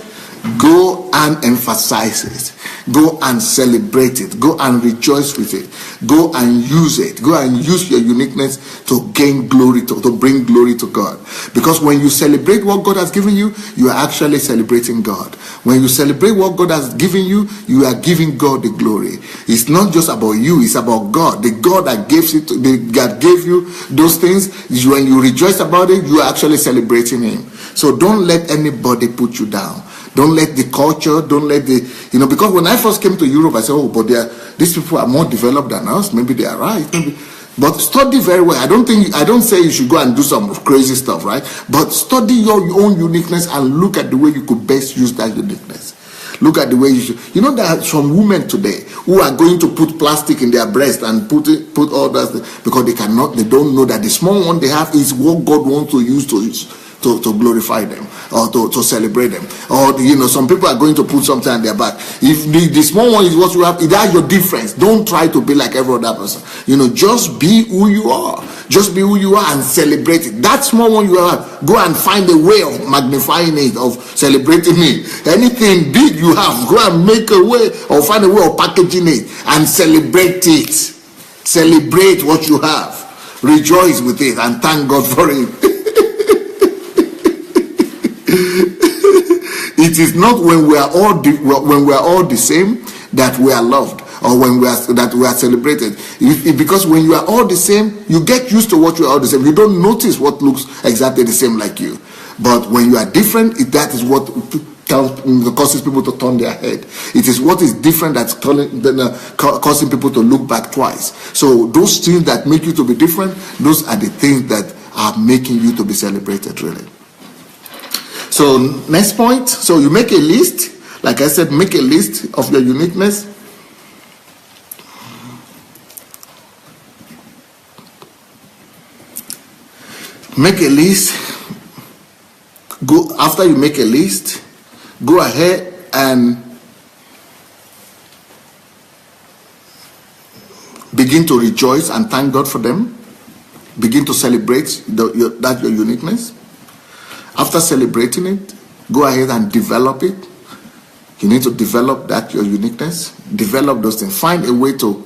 go and emphasize it. Go and celebrate it. Go and rejoice with it. Go and use it. Go and use your uniqueness to gain glory, to bring glory to God. Because when you celebrate what God has given you, you are actually celebrating God. When you celebrate what God has given you, you are giving God the glory. It's not just about you, it's about God. The God that gave you those things, when you rejoice about it, you are actually celebrating Him. So don't let anybody put you down. Don't let the culture, don't let the, because when I first came to Europe, I said, oh, but these people are more developed than us. Maybe they are right. Maybe. But study very well. I don't say you should go and do some crazy stuff, right? But study your own uniqueness and look at the way you could best use that uniqueness. Look at the way you should. You know, there are some women today who are going to put plastic in their breast and put all that because they don't know that the small one they have is what God wants to use to glorify them or to celebrate them. Or some people are going to put something on their back. If the small one is what you have, that's your difference. Don't try to be like every other person. Just be who you are. Just be who you are and celebrate it. That small one you have, go and find a way of magnifying it, of celebrating it. Anything big you have, go and make a way or find a way of packaging it and celebrate it. Celebrate what you have. Rejoice with it and thank God for it. It is not when we are all the same that we are loved, or when we are celebrated. Because when you are all the same, you get used to what you are all the same. You don't notice what looks exactly the same like you. But when you are different, that is what causes people to turn their head. It is what is different that's causing people to look back twice. So those things that make you to be different, those are the things that are making you to be celebrated, really. So next point, so you make a list. Like I said, make a list of your uniqueness. Make a list. After you make a list, go ahead and begin to rejoice and thank God for them. Begin to celebrate your uniqueness. After celebrating it, go ahead and develop it. You need to develop your uniqueness. Develop those things. Find a way to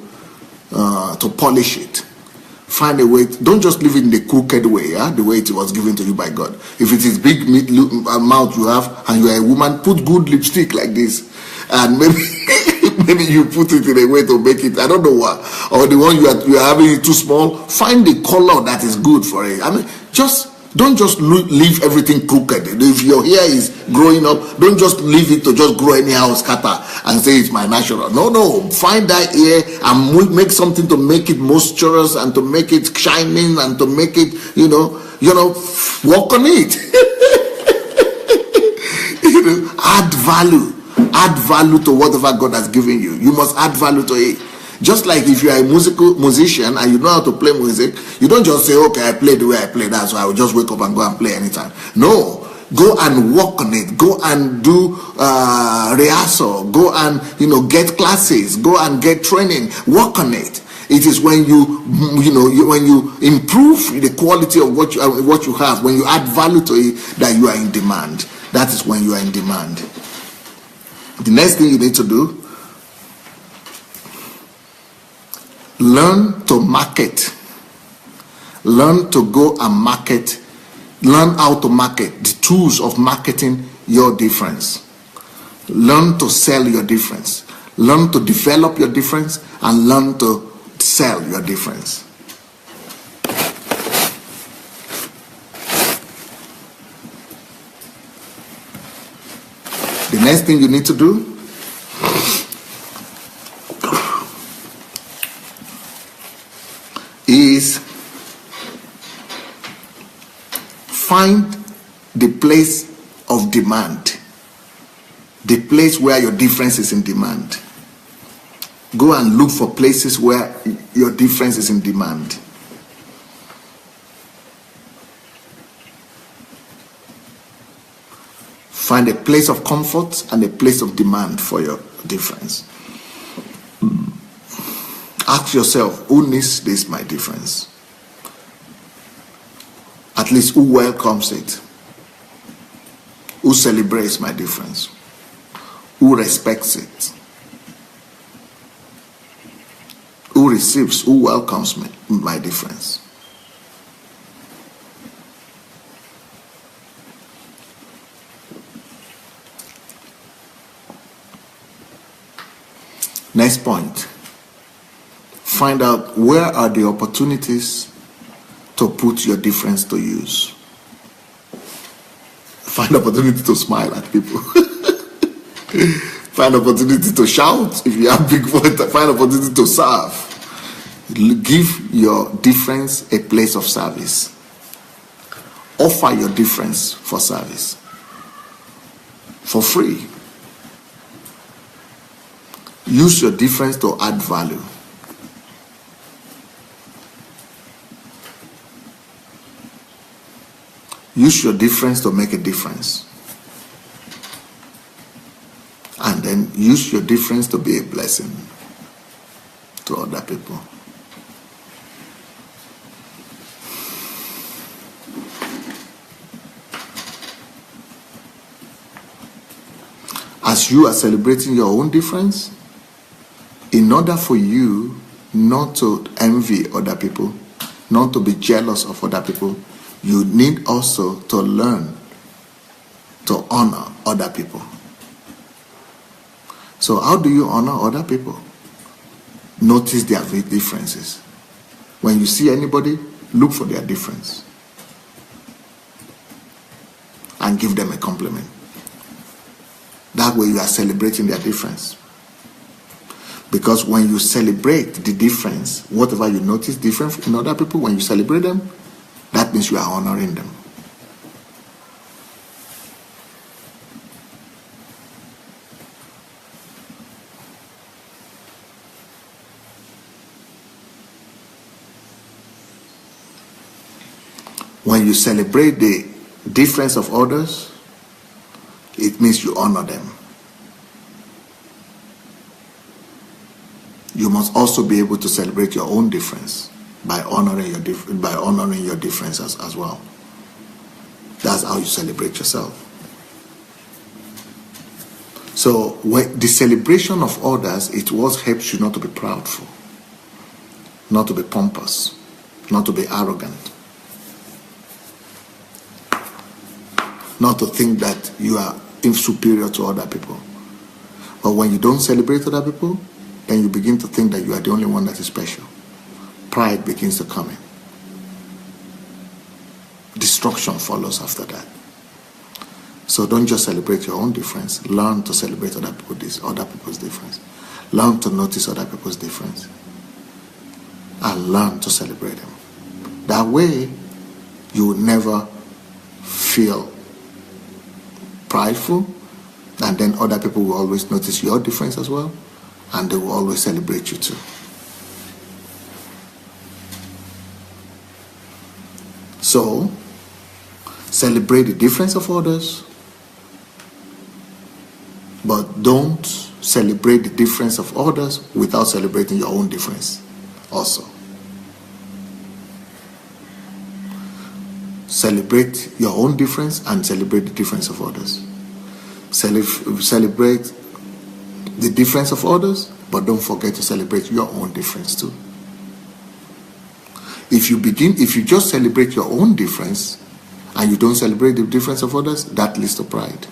polish it. Find a way. Don't just live in the crooked way, the way it was given to you by God. If it is big mouth you have and you are a woman, put good lipstick like this. And maybe you put it in a way to make it, I don't know what. Or the one you are having it too small. Find the color that is good for it. Don't just leave everything crooked. If your hair is growing up, don't just leave it to just grow anyhow, scatter, and say it's my natural. No. Find that hair and make something to make it moisturous and to make it shining and to make it, work on it. Add value. Add value to whatever God has given you. You must add value to it. Just like if you are a musician and you know how to play music, you don't just say, okay, I play the way I play that, so I will just wake up and go and play anytime. No, go and work on it. Go and do rehearsal. Go and get classes. Go and get training. Work on it. It is when when you improve the quality of what you have, when you add value to it, that you are in demand. That is when you are in demand. The next thing you need to do, learn to market. Learn to go and market. Learn how to market. The tools of marketing your difference. Learn to sell your difference. Learn to develop your difference and learn to sell your difference. The next thing you need to do is find the place of demand, the place where your difference is in demand. Go and look for places where your difference is in demand. Find a place of comfort and a place of demand for your difference. Ask yourself, who needs this, my difference? At least who welcomes it? Who celebrates my difference? Who respects it? Who receives, who welcomes my difference? Next point. Find out where are the opportunities to put your difference to use. Find opportunity to smile at people. Find opportunity to shout if you have big voice. Find opportunity to serve. Give your difference a place of service. Offer your difference for service. For free. Use your difference to add value. Use your difference to make a difference. And then use your difference to be a blessing to other people. As you are celebrating your own difference, in order for you not to envy other people, not to be jealous of other people, you need also to learn to honor other people. So how do you honor other people? Notice their differences. When you see anybody, look for their difference and give them a compliment. That way you are celebrating their difference. Because when you celebrate the difference, whatever you notice different in other people, when you celebrate them, that means you are honoring them. When you celebrate the difference of others, it means you honor them. You must also be able to celebrate your own difference by honoring your differences as well. That's how you celebrate yourself. So the celebration of others, it what helps you not to be proudful, not to be pompous, not to be arrogant, not to think that you are superior to other people. But when you don't celebrate other people, then you begin to think that you are the only one that is special. Pride begins to come in. Destruction follows after that. So don't just celebrate your own difference. Learn to celebrate other people's difference. Learn to notice other people's difference. And learn to celebrate them. That way, you will never feel prideful, and then other people will always notice your difference as well, and they will always celebrate you too. So, celebrate the difference of others, but don't celebrate the difference of others without celebrating your own difference also. Celebrate your own difference and celebrate the difference of others. Celebrate the difference of others, but don't forget to celebrate your own difference too. If you just celebrate your own difference and you don't celebrate the difference of others, that leads to pride.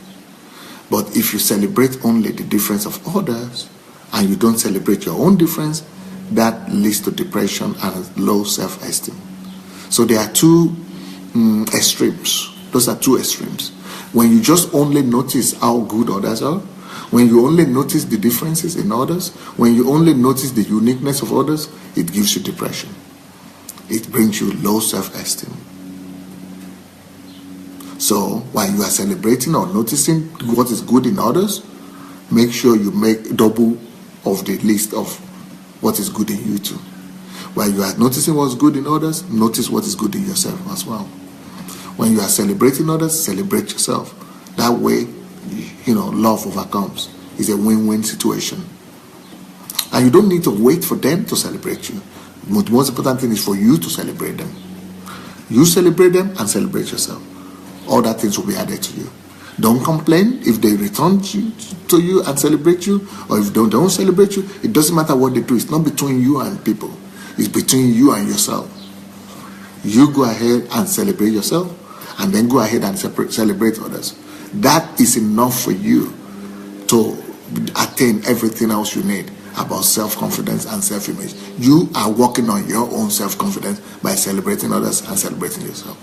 But if you celebrate only the difference of others and you don't celebrate your own difference, that leads to depression and low self-esteem. So there are two extremes. Those are two extremes. When you just only notice how good others are, when you only notice the differences in others, when you only notice the uniqueness of others, it gives you depression. It brings you low self-esteem. So while you are celebrating or noticing what is good in others, make sure you make double of the list of what is good in you too. While you are noticing what's good in others, notice what is good in yourself as well. When you are celebrating others, celebrate yourself. That way, love overcomes. It's a win-win situation. And you don't need to wait for them to celebrate you. The most important thing is for you to celebrate them. You celebrate them and celebrate yourself. All that things will be added to you. Don't complain if they return to you and celebrate you, or if they don't celebrate you. It doesn't matter what they do. It's not between you and people. It's between you and yourself. You go ahead and celebrate yourself, and then go ahead and celebrate others. That is enough for you to attain everything else you need about self-confidence and self-image. You are working on your own self-confidence by celebrating others and celebrating yourself.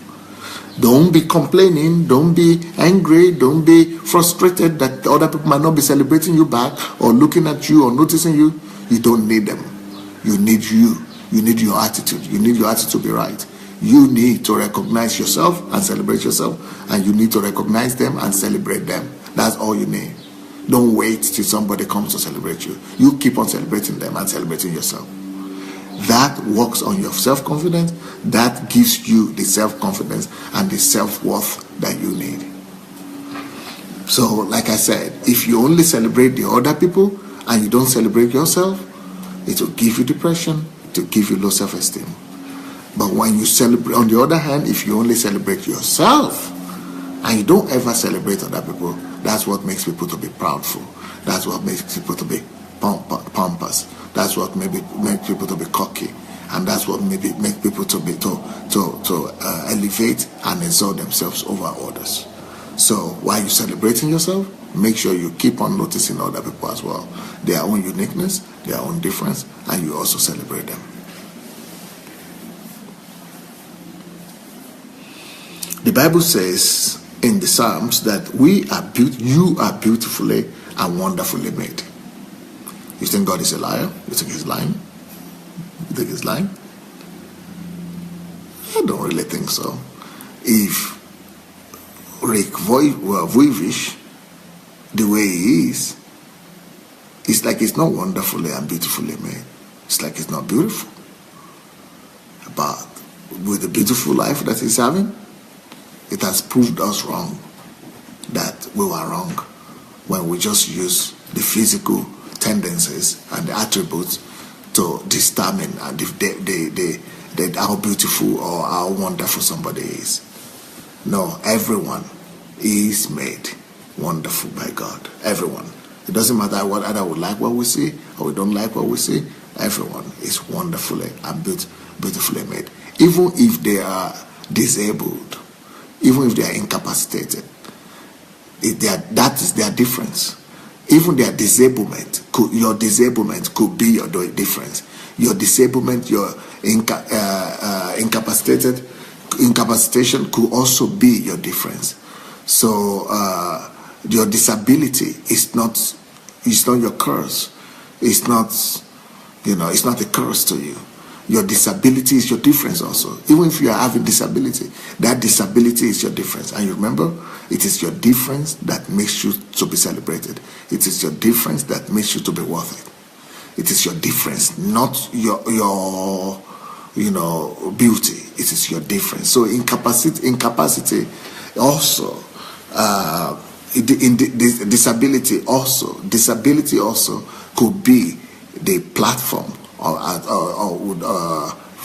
Don't be complaining, don't be angry, don't be frustrated that other people might not be celebrating you back or looking at you or noticing you. You don't need them. You need you. You need your attitude. You need your attitude to be right. You need to recognize yourself and celebrate yourself, and you need to recognize them and celebrate them. That's all you need. Don't wait till somebody comes to celebrate you. You keep on celebrating them and celebrating yourself. That works on your self-confidence. That gives you the self-confidence and the self-worth that you need. So, like I said, if you only celebrate the other people and you don't celebrate yourself, it will give you depression, it will give you low self-esteem. But when you celebrate, on the other hand, if you only celebrate yourself and you don't ever celebrate other people, that's what makes people to be proudful. That's what makes people to be pompous. That's what maybe makes people to be cocky, and that's what maybe make people to be to elevate and exalt themselves over others. So while you're celebrating yourself, make sure you keep on noticing other people as well, their own uniqueness, their own difference, and you also celebrate them. The Bible says in the Psalms that you are beautifully and wonderfully made. You think God is a liar? You think he's lying? You think he's lying? I don't really think so. If Rick Vujicic, the way he is, it's like he's not wonderfully and beautifully made. It's like he's not beautiful. But with the beautiful life that he's having, it has proved us wrong, that we were wrong when we just use the physical tendencies and the attributes to determine how beautiful or how wonderful somebody is. No, everyone is made wonderful by God. Everyone. It doesn't matter what either we like what we see or we don't like what we see. Everyone is wonderfully and beautifully made. Even if they are disabled, even if they are incapacitated, that is their difference. Even their disablement, your disablement could be your difference. Your disablement, your incapacitation could also be your difference. So your disability is not your curse. It's not a curse to you. Your disability is your difference also. Even if you are having disability, that disability is your difference. And you remember, it is your difference that makes you to be celebrated. It is your difference that makes you to be worth it. It is your difference, not your beauty. It is your difference. So incapacity also, disability also could be the platform or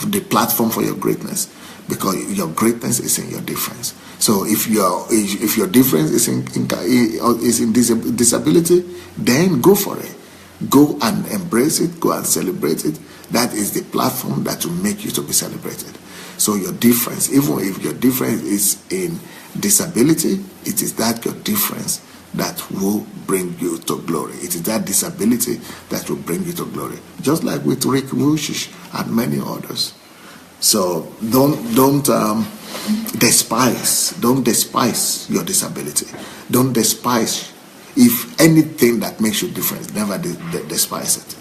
the platform for your greatness, because your greatness is in your difference. So if your difference is in disability, then go for it. Go and embrace it. Go and celebrate it. That is the platform that will make you to be celebrated. So your difference, even if your difference is in disability, it is that your difference that will bring you to glory. It is that disability that will bring you to glory. Just like with Rick Vujicic and many others. So don't despise your disability. Don't despise if anything that makes you different. Never despise it,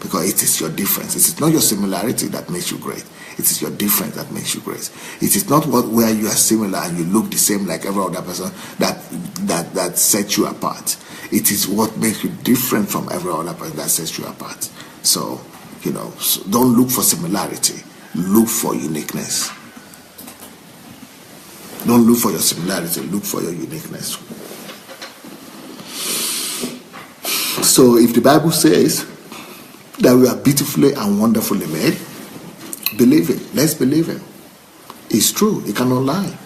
Because it is your difference. It is not your similarity that makes you great. It is your difference that makes you great. It is not where you are similar and you look the same like every other person that sets you apart. It is what makes you different from every other person that sets you apart. So, so don't look for similarity. Look for uniqueness. Don't look for your similarity. Look for your uniqueness. So if the Bible says that we are beautifully and wonderfully made, believe it. Let's believe it. It's true. It cannot lie.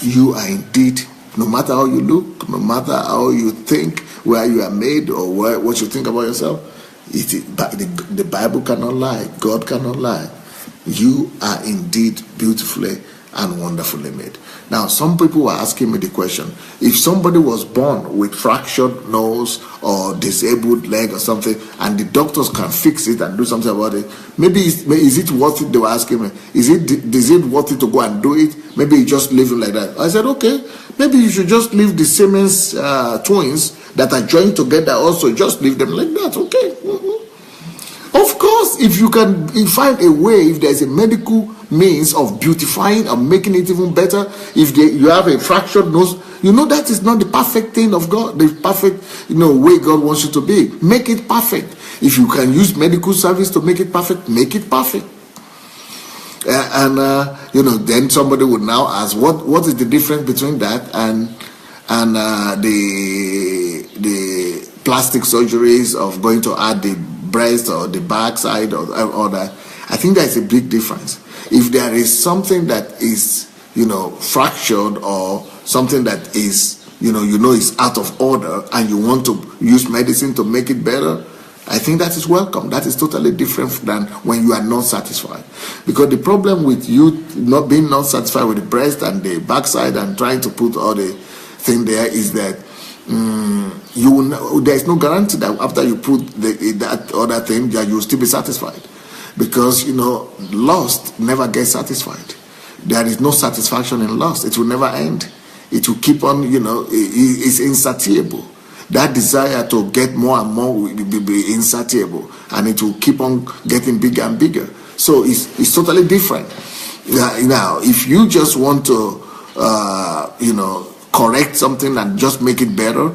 You are indeed, no matter how you look, no matter how you think, where you are made or what you think about yourself, the Bible cannot lie. God cannot lie. You are indeed beautifully and wonderfully made. Now, some people were asking me the question, if somebody was born with fractured nose or disabled leg or something, and the doctors can fix it and do something about it, maybe is it worth it? They were asking me, is it worth it to go and do it? Maybe you just leave it like that. I said, okay, maybe you should just leave the Siemens twins that are joined together also, just leave them like that, okay? Of course, if you can find a way, if there's a medical means of beautifying and making it even better, if you have a fractured nose, that is not the perfect thing of God, the perfect way God wants you to be. Make it perfect. If you can use medical service to make it perfect, make it perfect. Then somebody would now ask, what is the difference between that and the plastic surgeries of going to add the breast or the backside or that? I think there is a big difference. If there is something that is fractured or something that is is out of order and you want to use medicine to make it better, I think that is welcome. That is totally different than when you are not satisfied. Because the problem with you not being satisfied with the breast and the backside and trying to put all the thing there is that there is no guarantee that after you put that other thing that you will still be satisfied. Because lust never gets satisfied. There is no satisfaction in lust. It will never end. It will keep on, it's insatiable. That desire to get more and more will be insatiable, and it will keep on getting bigger and bigger. So it's totally different. Now, if you just want to, correct something and just make it better,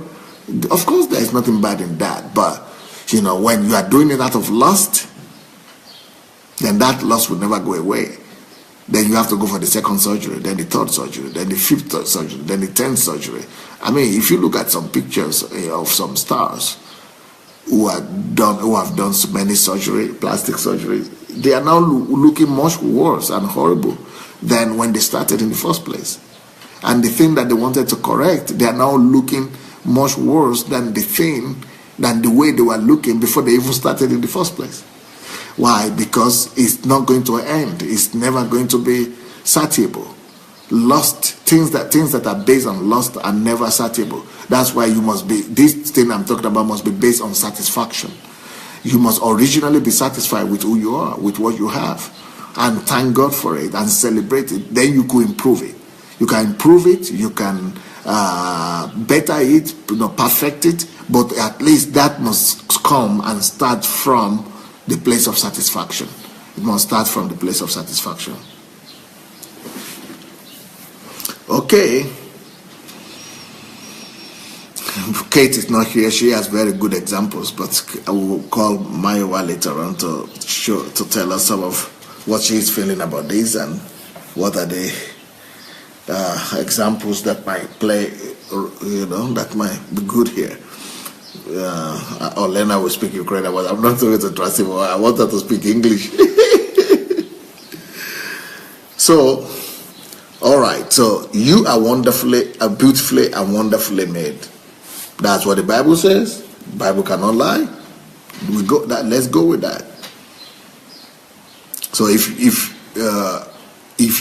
of course there is nothing bad in that. But when you are doing it out of lust, then that lust will never go away. Then you have to go for the second surgery, then the third surgery, then the fifth surgery, then the 10th surgery. I mean, if you look at some pictures of some stars who have done so many plastic surgeries, they are now looking much worse and horrible than when they started in the first place. And the thing that they wanted to correct, they are now looking much worse than the way they were looking before they even started in the first place. Why? Because it's not going to end. It's never going to be satiable. Lust, things that are based on lust are never satiable. That's why this thing I'm talking about must be based on satisfaction. You must originally be satisfied with who you are, with what you have, and thank God for it and celebrate it. Then you could improve it. You can improve it, you can better it, perfect it, but at least that must come and start from the place of satisfaction. It must start from the place of satisfaction. Okay. Kate is not here. She has very good examples, but I will call Mayowa later on to tell us some of what she is feeling about this and what are the examples that might play, that might be good here. Olena will speak Ukrainian, but I'm not going to trust him. I want her to speak English. So, all right. So you are beautifully and wonderfully made. That's what the Bible says. The Bible cannot lie. Let's go with that. So if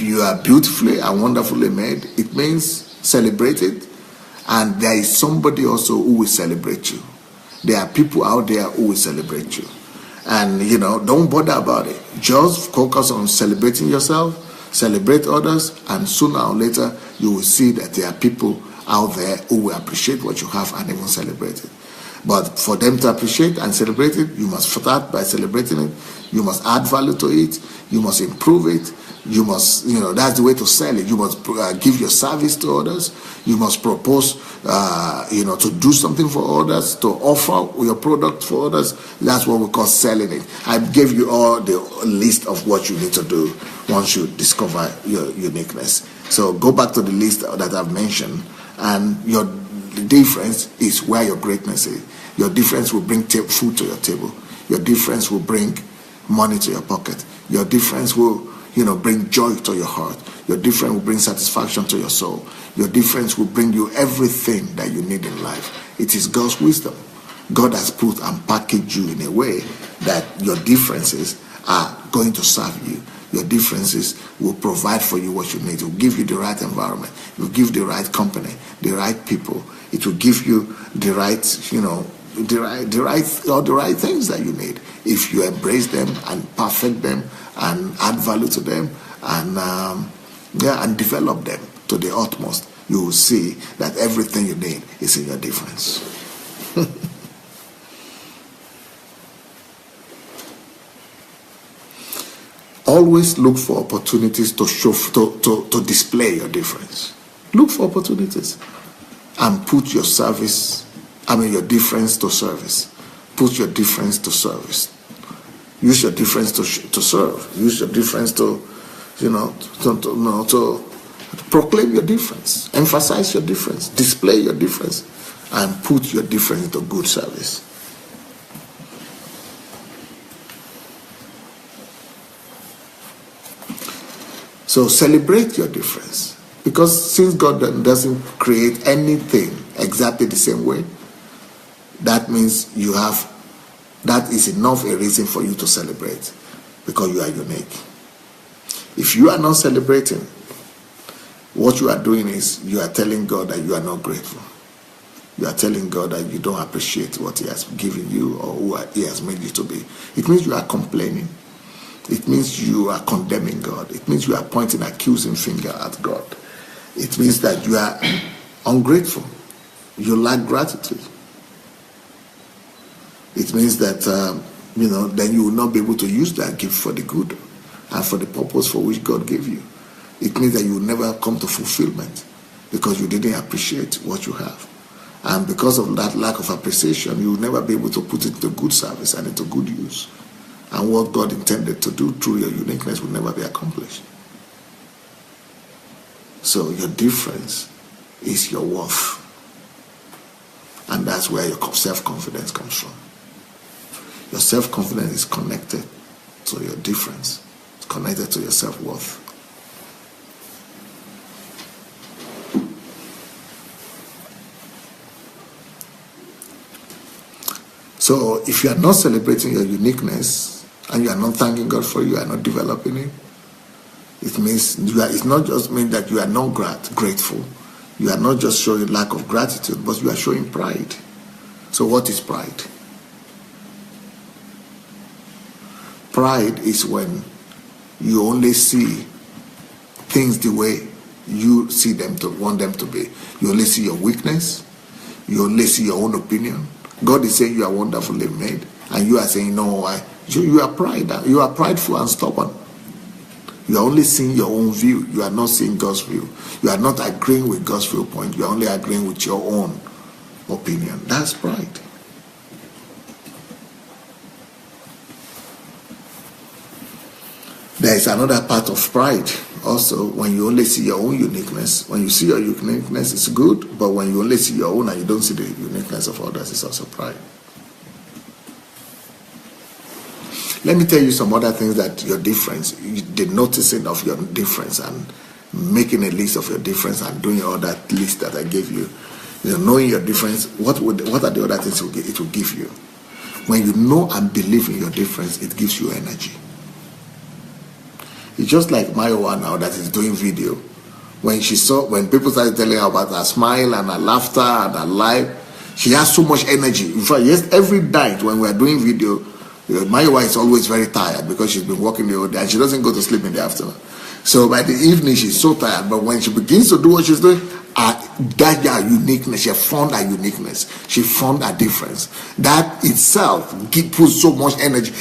you are beautifully and wonderfully made, it means celebrate it, and there is somebody also who will celebrate you. There are people out there who will celebrate you. And, don't bother about it. Just focus on celebrating yourself, celebrate others, and sooner or later, you will see that there are people out there who will appreciate what you have and even celebrate it. But for them to appreciate and celebrate it, you must start by celebrating it. You must add value to it. You must improve it. You must, that's the way to sell it. You must give your service to others. You must propose, to do something for others, to offer your product for others. That's what we call selling it. I gave you all the list of what you need to do once you discover your uniqueness. So go back to the list that I've mentioned, and your difference is where your greatness is. Your difference will bring food to your table. Your difference will bring money to your pocket. Your difference will bring joy to your heart. Your difference will bring satisfaction to your soul. Your difference will bring you everything that you need in life. It is God's wisdom. God has put and packaged you in a way that your differences are going to serve you. Your differences will provide for you what you need. It will give you the right environment. It will give the right company, the right people. It will give you the right, all the right things that you need. If you embrace them and perfect them and add value to them and develop them to the utmost, you will see that everything you need is in your difference. Always look for opportunities to show, to display your difference. Look for opportunities and put your your difference to service. Put your difference to service. Use your difference to serve. Use your difference to proclaim your difference. Emphasize your difference. Display your difference. And put your difference into good service. So celebrate your difference. Because since God doesn't create anything exactly the same way, that means that is enough a reason for you to celebrate, because you are unique. If you are not celebrating, what you are doing is you are telling God that you are not grateful. You are telling God that you don't appreciate what He has given you or who He has made you to be. It means you are complaining. It means you are condemning God. It means you are pointing an accusing finger at God. It means that you are ungrateful. You lack gratitude. It means that, then you will not be able to use that gift for the good and for the purpose for which God gave you. It means that you will never come to fulfillment because you didn't appreciate what you have. And because of that lack of appreciation, you will never be able to put it into good service and into good use. And what God intended to do through your uniqueness will never be accomplished. So your difference is your worth. And that's where your self-confidence comes from. Your self-confidence is connected to your difference. It's connected to your self-worth. So if you are not celebrating your uniqueness and you are not thanking God for it, you are not developing it, it means it's not just mean that you are not grateful. You are not just showing lack of gratitude, but you are showing pride. So what is pride? Pride is when you only see things the way you see them to want them to be. You only see your weakness. You only see your own opinion. God is saying you are wonderfully made, and you are saying no. Why? You are You are prideful and stubborn. You are only seeing your own view. You are not seeing God's view. You are not agreeing with God's viewpoint. You are only agreeing with your own opinion. That's pride. There is another part of pride also, when you only see your own uniqueness. When you see your uniqueness, it's good, but when you only see your own and you don't see the uniqueness of others, it's also pride. Let me tell you some other things that your difference, the noticing of your difference and making a list of your difference and doing all that list that I gave you, knowing your difference, what are the other things it will give you? When you know and believe in your difference, it gives you energy. It's just like Mayowa now that is doing video. When people started telling her about her smile and her laughter and her life, she has so much energy. In fact, yes, every night when we are doing video, Mayowa is always very tired because she's been working the whole day and she doesn't go to sleep in the afternoon. So by the evening, she's so tired. But when she begins to do what she's doing, that your uniqueness, she found her uniqueness, she found her difference. That itself puts so much energy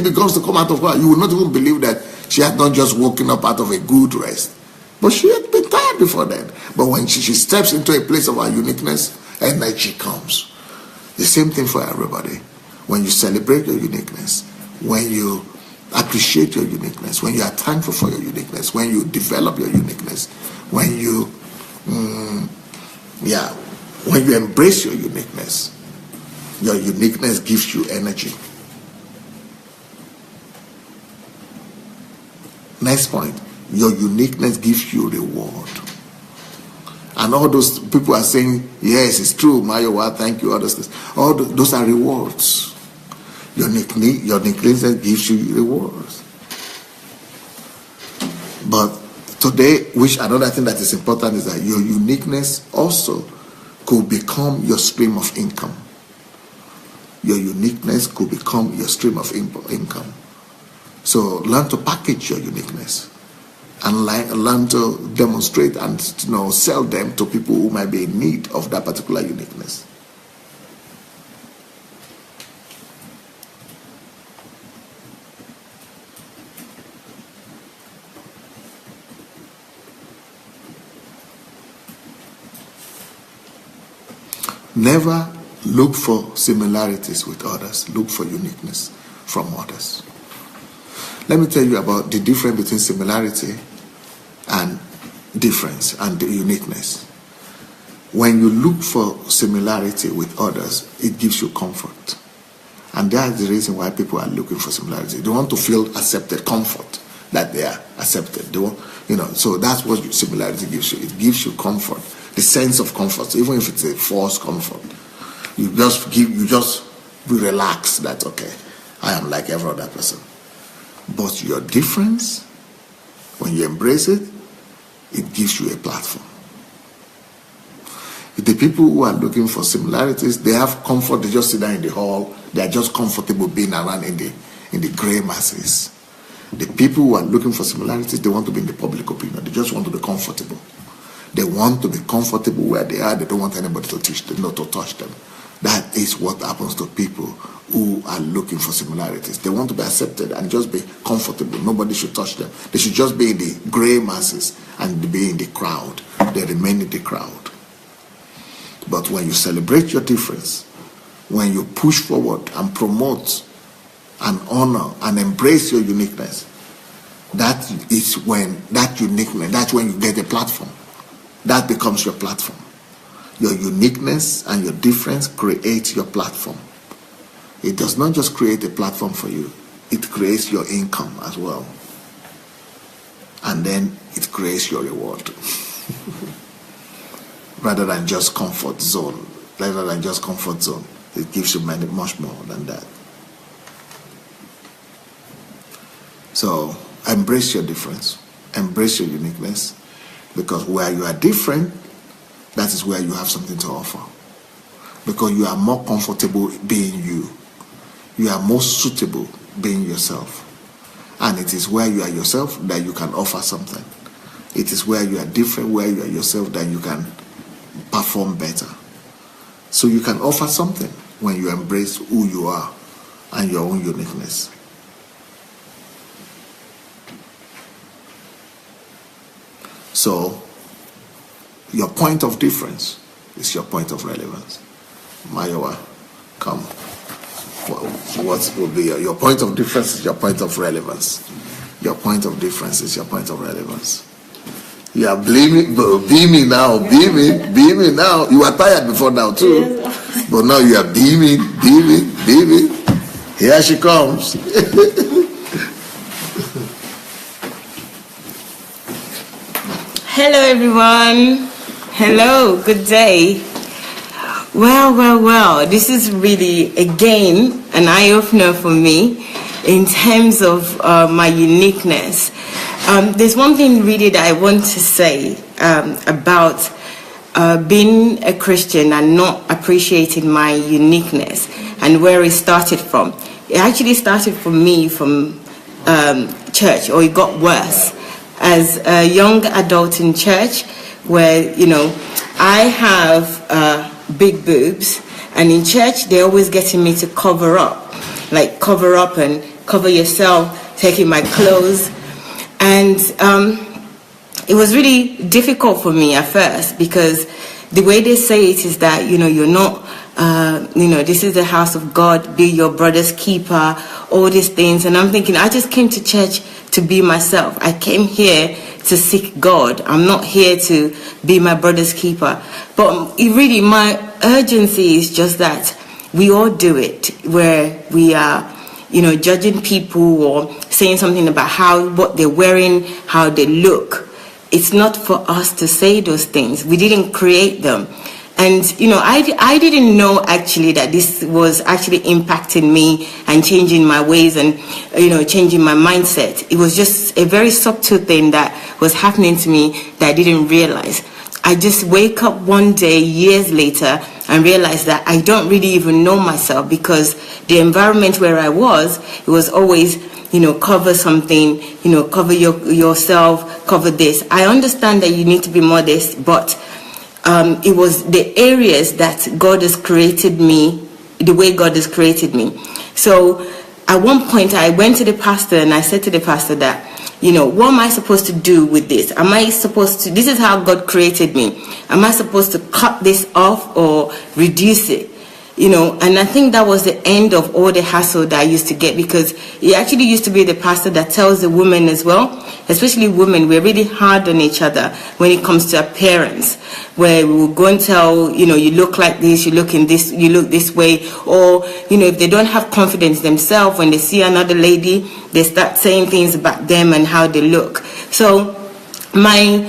begins to come out of her. You will not even believe that she had not just woken up out of a good rest, but she had been tired before then. But when she steps into a place of her uniqueness, energy comes. The same thing for everybody. When you celebrate your uniqueness, when you appreciate your uniqueness, when you are thankful for your uniqueness, when you develop your uniqueness, when you when you embrace your uniqueness gives you energy. Next point, your uniqueness gives you reward. And all those people are saying, yes, it's true, Mayowa, thank you, all those things. All those are rewards. Your uniqueness gives you rewards. But today, which another thing that is important is that your uniqueness also could become your stream of income. Your uniqueness could become your stream of income. So learn to package your uniqueness and learn to demonstrate and sell them to people who might be in need of that particular uniqueness. Never look for similarities with others. Look for uniqueness from others. Let me tell you about the difference between similarity and difference and the uniqueness. When you look for similarity with others, it gives you comfort. And that's the reason why people are looking for similarity. They want to feel accepted, comfort, that they are accepted. They want, so that's what similarity gives you. It gives you comfort, the sense of comfort, even if it's a false comfort. You just be relaxed that, okay, I am like every other person. But your difference, when you embrace it, it gives you a platform. The people who are looking for similarities, they have comfort. They just sit down in the hall. They are just comfortable being around in the gray masses. The people who are looking for similarities, they want to be in the public opinion. They just want to be comfortable. They want to be comfortable where they are. They don't want anybody to teach them, not to touch them. That is what happens to people who are looking for similarities. They want to be accepted and just be comfortable. Nobody should touch them. They should just be in the gray masses and be in the crowd. They remain in the crowd. But when you celebrate your difference, when you push forward and promote and honor and embrace your uniqueness, that is when that uniqueness, that's when you get a platform. That becomes your platform. Your uniqueness and your difference create your platform. It does not just create a platform for you, it creates your income as well. And then it creates your reward. Rather than just comfort zone. It gives you much more than that. So embrace your difference. Embrace your uniqueness. Because where you are different, that is where you have something to offer. Because you are more comfortable being you. You are more suitable being yourself. And it is where you are yourself that you can offer something. It is where you are different, where you are yourself, that you can perform better. So you can offer something when you embrace who you are and your own uniqueness. So your point of difference is your point of relevance. Mayowa, come. What will be your point of difference is your point of relevance. Your point of difference is your point of relevance. You are beaming now, beaming now. You were tired before now too. But now you are beaming. Here she comes. Hello everyone. Hello, good day. Well, this is really, again, an eye-opener for me in terms of my uniqueness. There's one thing really that I want to say about being a Christian and not appreciating my uniqueness and where it started from. It actually started for me from church, or it got worse. As a young adult in church, where, you know, I have big boobs, and in church they're always getting me to cover up, like cover up and cover yourself, taking my clothes. And it was really difficult for me at first, because the way they say it is that, you know, you're not, you know, this is the house of God, be your brother's keeper, all these things. And I'm thinking, I just came to church to be myself. I came here to seek God. I'm not here to be my brother's keeper. But it really, my urgency is just that we all do it, where we are, you know, judging people or saying something about what they're wearing, how they look. It's not for us to say those things. We didn't create them. And, you know, I didn't know actually that this was actually impacting me and changing my ways and, you know, changing my mindset. It was just a very subtle thing that was happening to me that I didn't realize. I just wake up one day, years later, and realize that I don't really even know myself, because the environment where I was, it was always, you know, cover something, you know, cover yourself, cover this. I understand that you need to be modest, but it was the areas that God has created me, the way God has created me. So at one point I went to the pastor and I said to the pastor that, you know, what am I supposed to do with this? Am I supposed to, this is how God created me. Am I supposed to cut this off or reduce it? You know, and I think that was the end of all the hassle that I used to get, because it actually used to be the pastor that tells the women as well, especially women, we're really hard on each other when it comes to appearance, where we will go and tell, you know, you look like this, you look this way, or, you know, if they don't have confidence themselves, when they see another lady, they start saying things about them and how they look. So my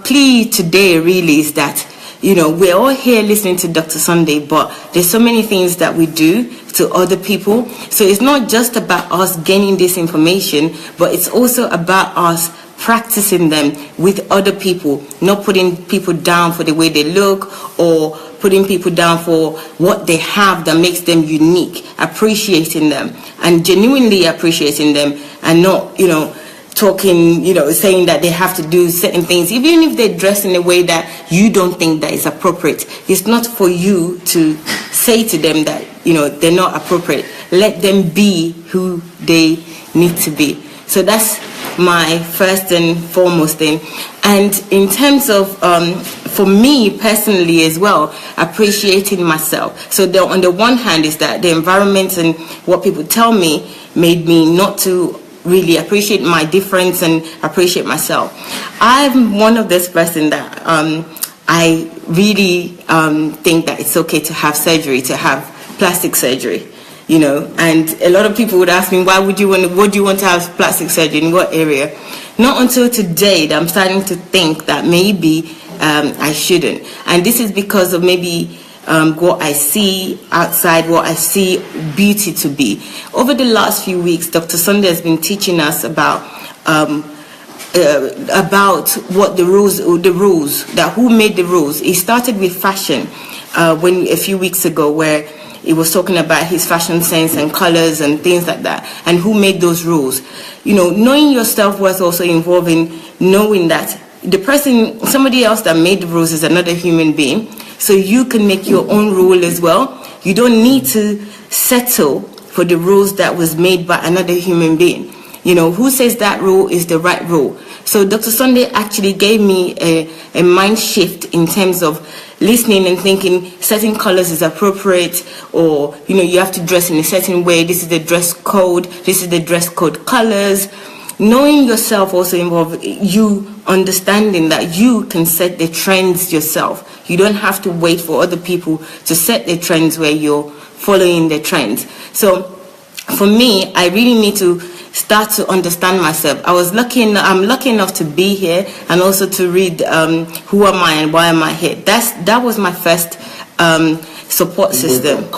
plea today really is that, you know, we're all here listening to Dr. Sunday, but there's so many things that we do to other people. So it's not just about us gaining this information, but it's also about us practicing them with other people, not putting people down for the way they look or putting people down for what they have that makes them unique, appreciating them and genuinely appreciating them, and not, you know, talking, you know, saying that they have to do certain things, even if they dress in a way that you don't think that is appropriate. It's not for you to say to them that, you know, they're not appropriate. Let them be who they need to be. So that's my first and foremost thing. And in terms of, for me personally as well, appreciating myself. So on the one hand is that the environment and what people tell me made me not to really appreciate my difference and appreciate myself. I'm one of this person that I really think that it's okay to have surgery, to have plastic surgery, you know. And a lot of people would ask me, what do you want to have plastic surgery, in what area? Not until today that I'm starting to think that maybe I shouldn't. And this is because of maybe what I see outside, what I see beauty to be. Over the last few weeks, Dr. Sunday has been teaching us about what the rules, that who made the rules. He started with fashion a few weeks ago, where he was talking about his fashion sense and colors and things like that, and who made those rules. You know, knowing your self-worth also involving knowing that the person, somebody else that made the rules, is another human being. So you can make your own rule as well. You don't need to settle for the rules that was made by another human being. You know, who says that rule is the right rule? So Dr. Sunday actually gave me a mind shift in terms of listening and thinking certain colors is appropriate, or, you know, you have to dress in a certain way. This is the dress code. This is the dress code colors. Knowing yourself also involves you understanding that you can set the trends yourself. You don't have to wait for other people to set the trends where you're following the trends. So for me, I really need to start to understand myself. I'm lucky enough to be here and also to read Who Am I and Why Am I Here. That was my first support system.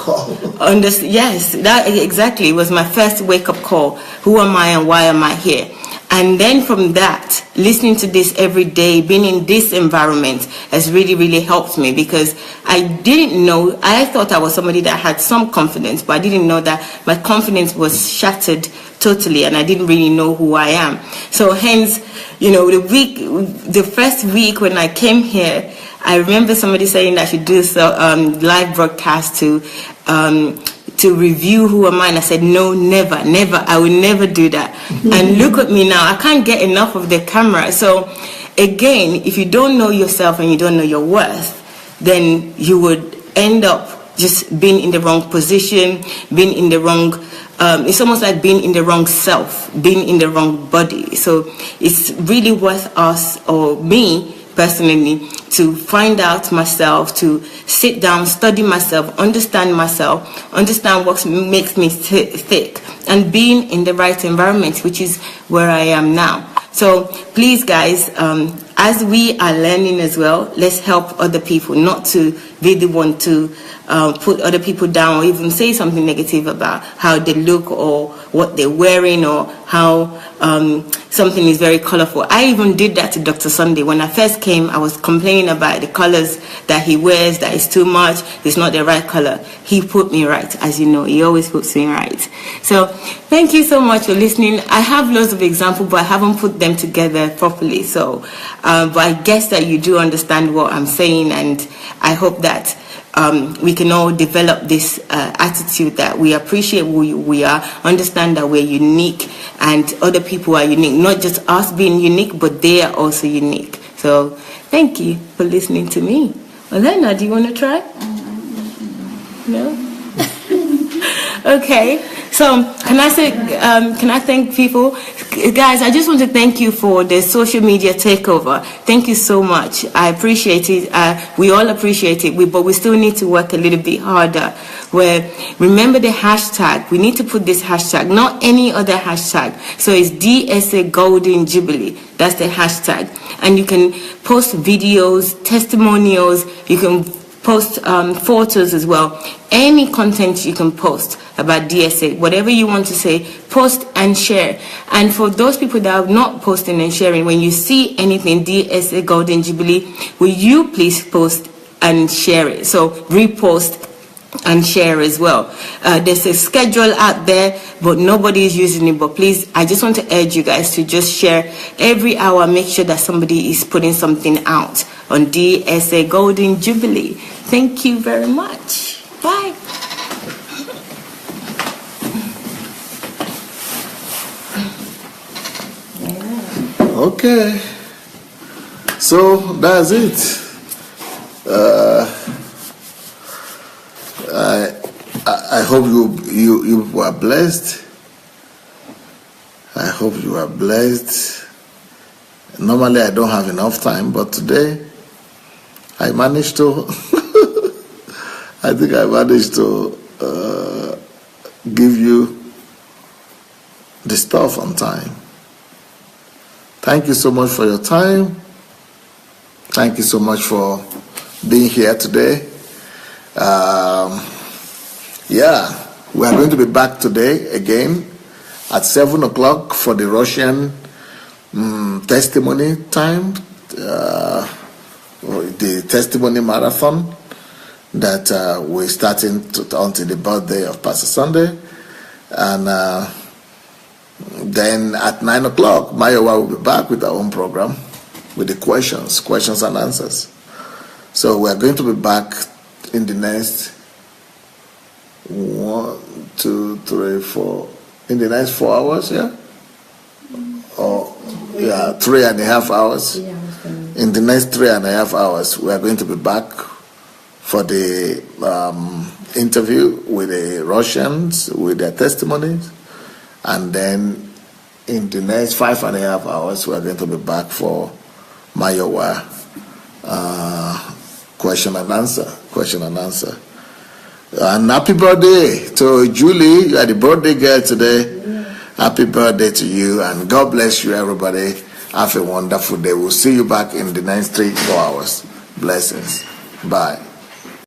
Yes, that exactly was my first wake-up call. Who am I and why am I here? And then from that, listening to this every day, being in this environment has really, really helped me, because I didn't know, I thought I was somebody that had some confidence, but I didn't know that my confidence was shattered totally, and I didn't really know who I am. So hence, you know, the first week when I came here, I remember somebody saying that I should do live broadcast to review who am I, and I said, no, never, I will never do that. And look at me now, I can't get enough of the camera. So again, if you don't know yourself and you don't know your worth, then you would end up just being in the wrong position, being in the wrong, it's almost like being in the wrong self, being in the wrong body. So it's really worth us, or me personally, to find out myself, to sit down, study myself, understand what makes me thick, and being in the right environment, which is where I am now. So please, guys, as we are learning as well, let's help other people, not to be the one to put other people down, or even say something negative about how they look or what they're wearing, or how something is very colorful. I even did that to Dr. Sunday. When I first came, I was complaining about the colors that he wears, that is too much, it's not the right color. He put me right, as you know, he always puts me right. So thank you so much for listening. I have loads of examples, but I haven't put them together properly. So, but I guess that you do understand what I'm saying, and I hope that we can all develop this attitude that we appreciate who we are, understand that we're unique and other people are unique, not just us being unique, but they are also unique. So thank you for listening to me. Well, Lena, do you want to try? No? Okay. So can I thank people? Guys, I just want to thank you for the social media takeover. Thank you so much. I appreciate it. We all appreciate it, but we still need to work a little bit harder. Where, remember the hashtag. We need to put this hashtag, not any other hashtag. So it's DSA Golden Jubilee. That's the hashtag. And you can post videos, testimonials. You can post photos as well. Any content you can post about DSA, whatever you want to say, post and share. And for those people that are not posting and sharing, when you see anything DSA Golden Jubilee, will you please post and share it? So repost and share as well. There's a schedule out there, but nobody is using it. But please, I just want to urge you guys to just share every hour. Make sure that somebody is putting something out on DSA Golden Jubilee. Thank you very much. Bye. Okay, so that's it. I hope you were blessed. I hope you are blessed. Normally I don't have enough time, but today I managed to. I think I managed to give you the stuff on time. Thank you so much for your time. Thank you so much for being here today. Yeah, we are going to be back today again at 7 o'clock for the Russian testimony time, the testimony marathon that we're starting until the birthday of Pastor Sunday. And then at 9 o'clock, Mayowa will be back with our own program with the questions and answers. So we're going to be back in the next 1, 2, 3, 4, in the next 4 hours, yeah? Or, yeah, 3.5 hours. In the next 3.5 hours, we are going to be back for the interview with the Russians, with their testimonies. And then in the next 5.5 hours, we are going to be back for Mayowa question and answer. And happy birthday to Julie. You are the birthday girl today. Yeah. Happy birthday to you, and God bless you, everybody. Have a wonderful day. We'll see you back in the next 3-4 hours. Blessings. Bye.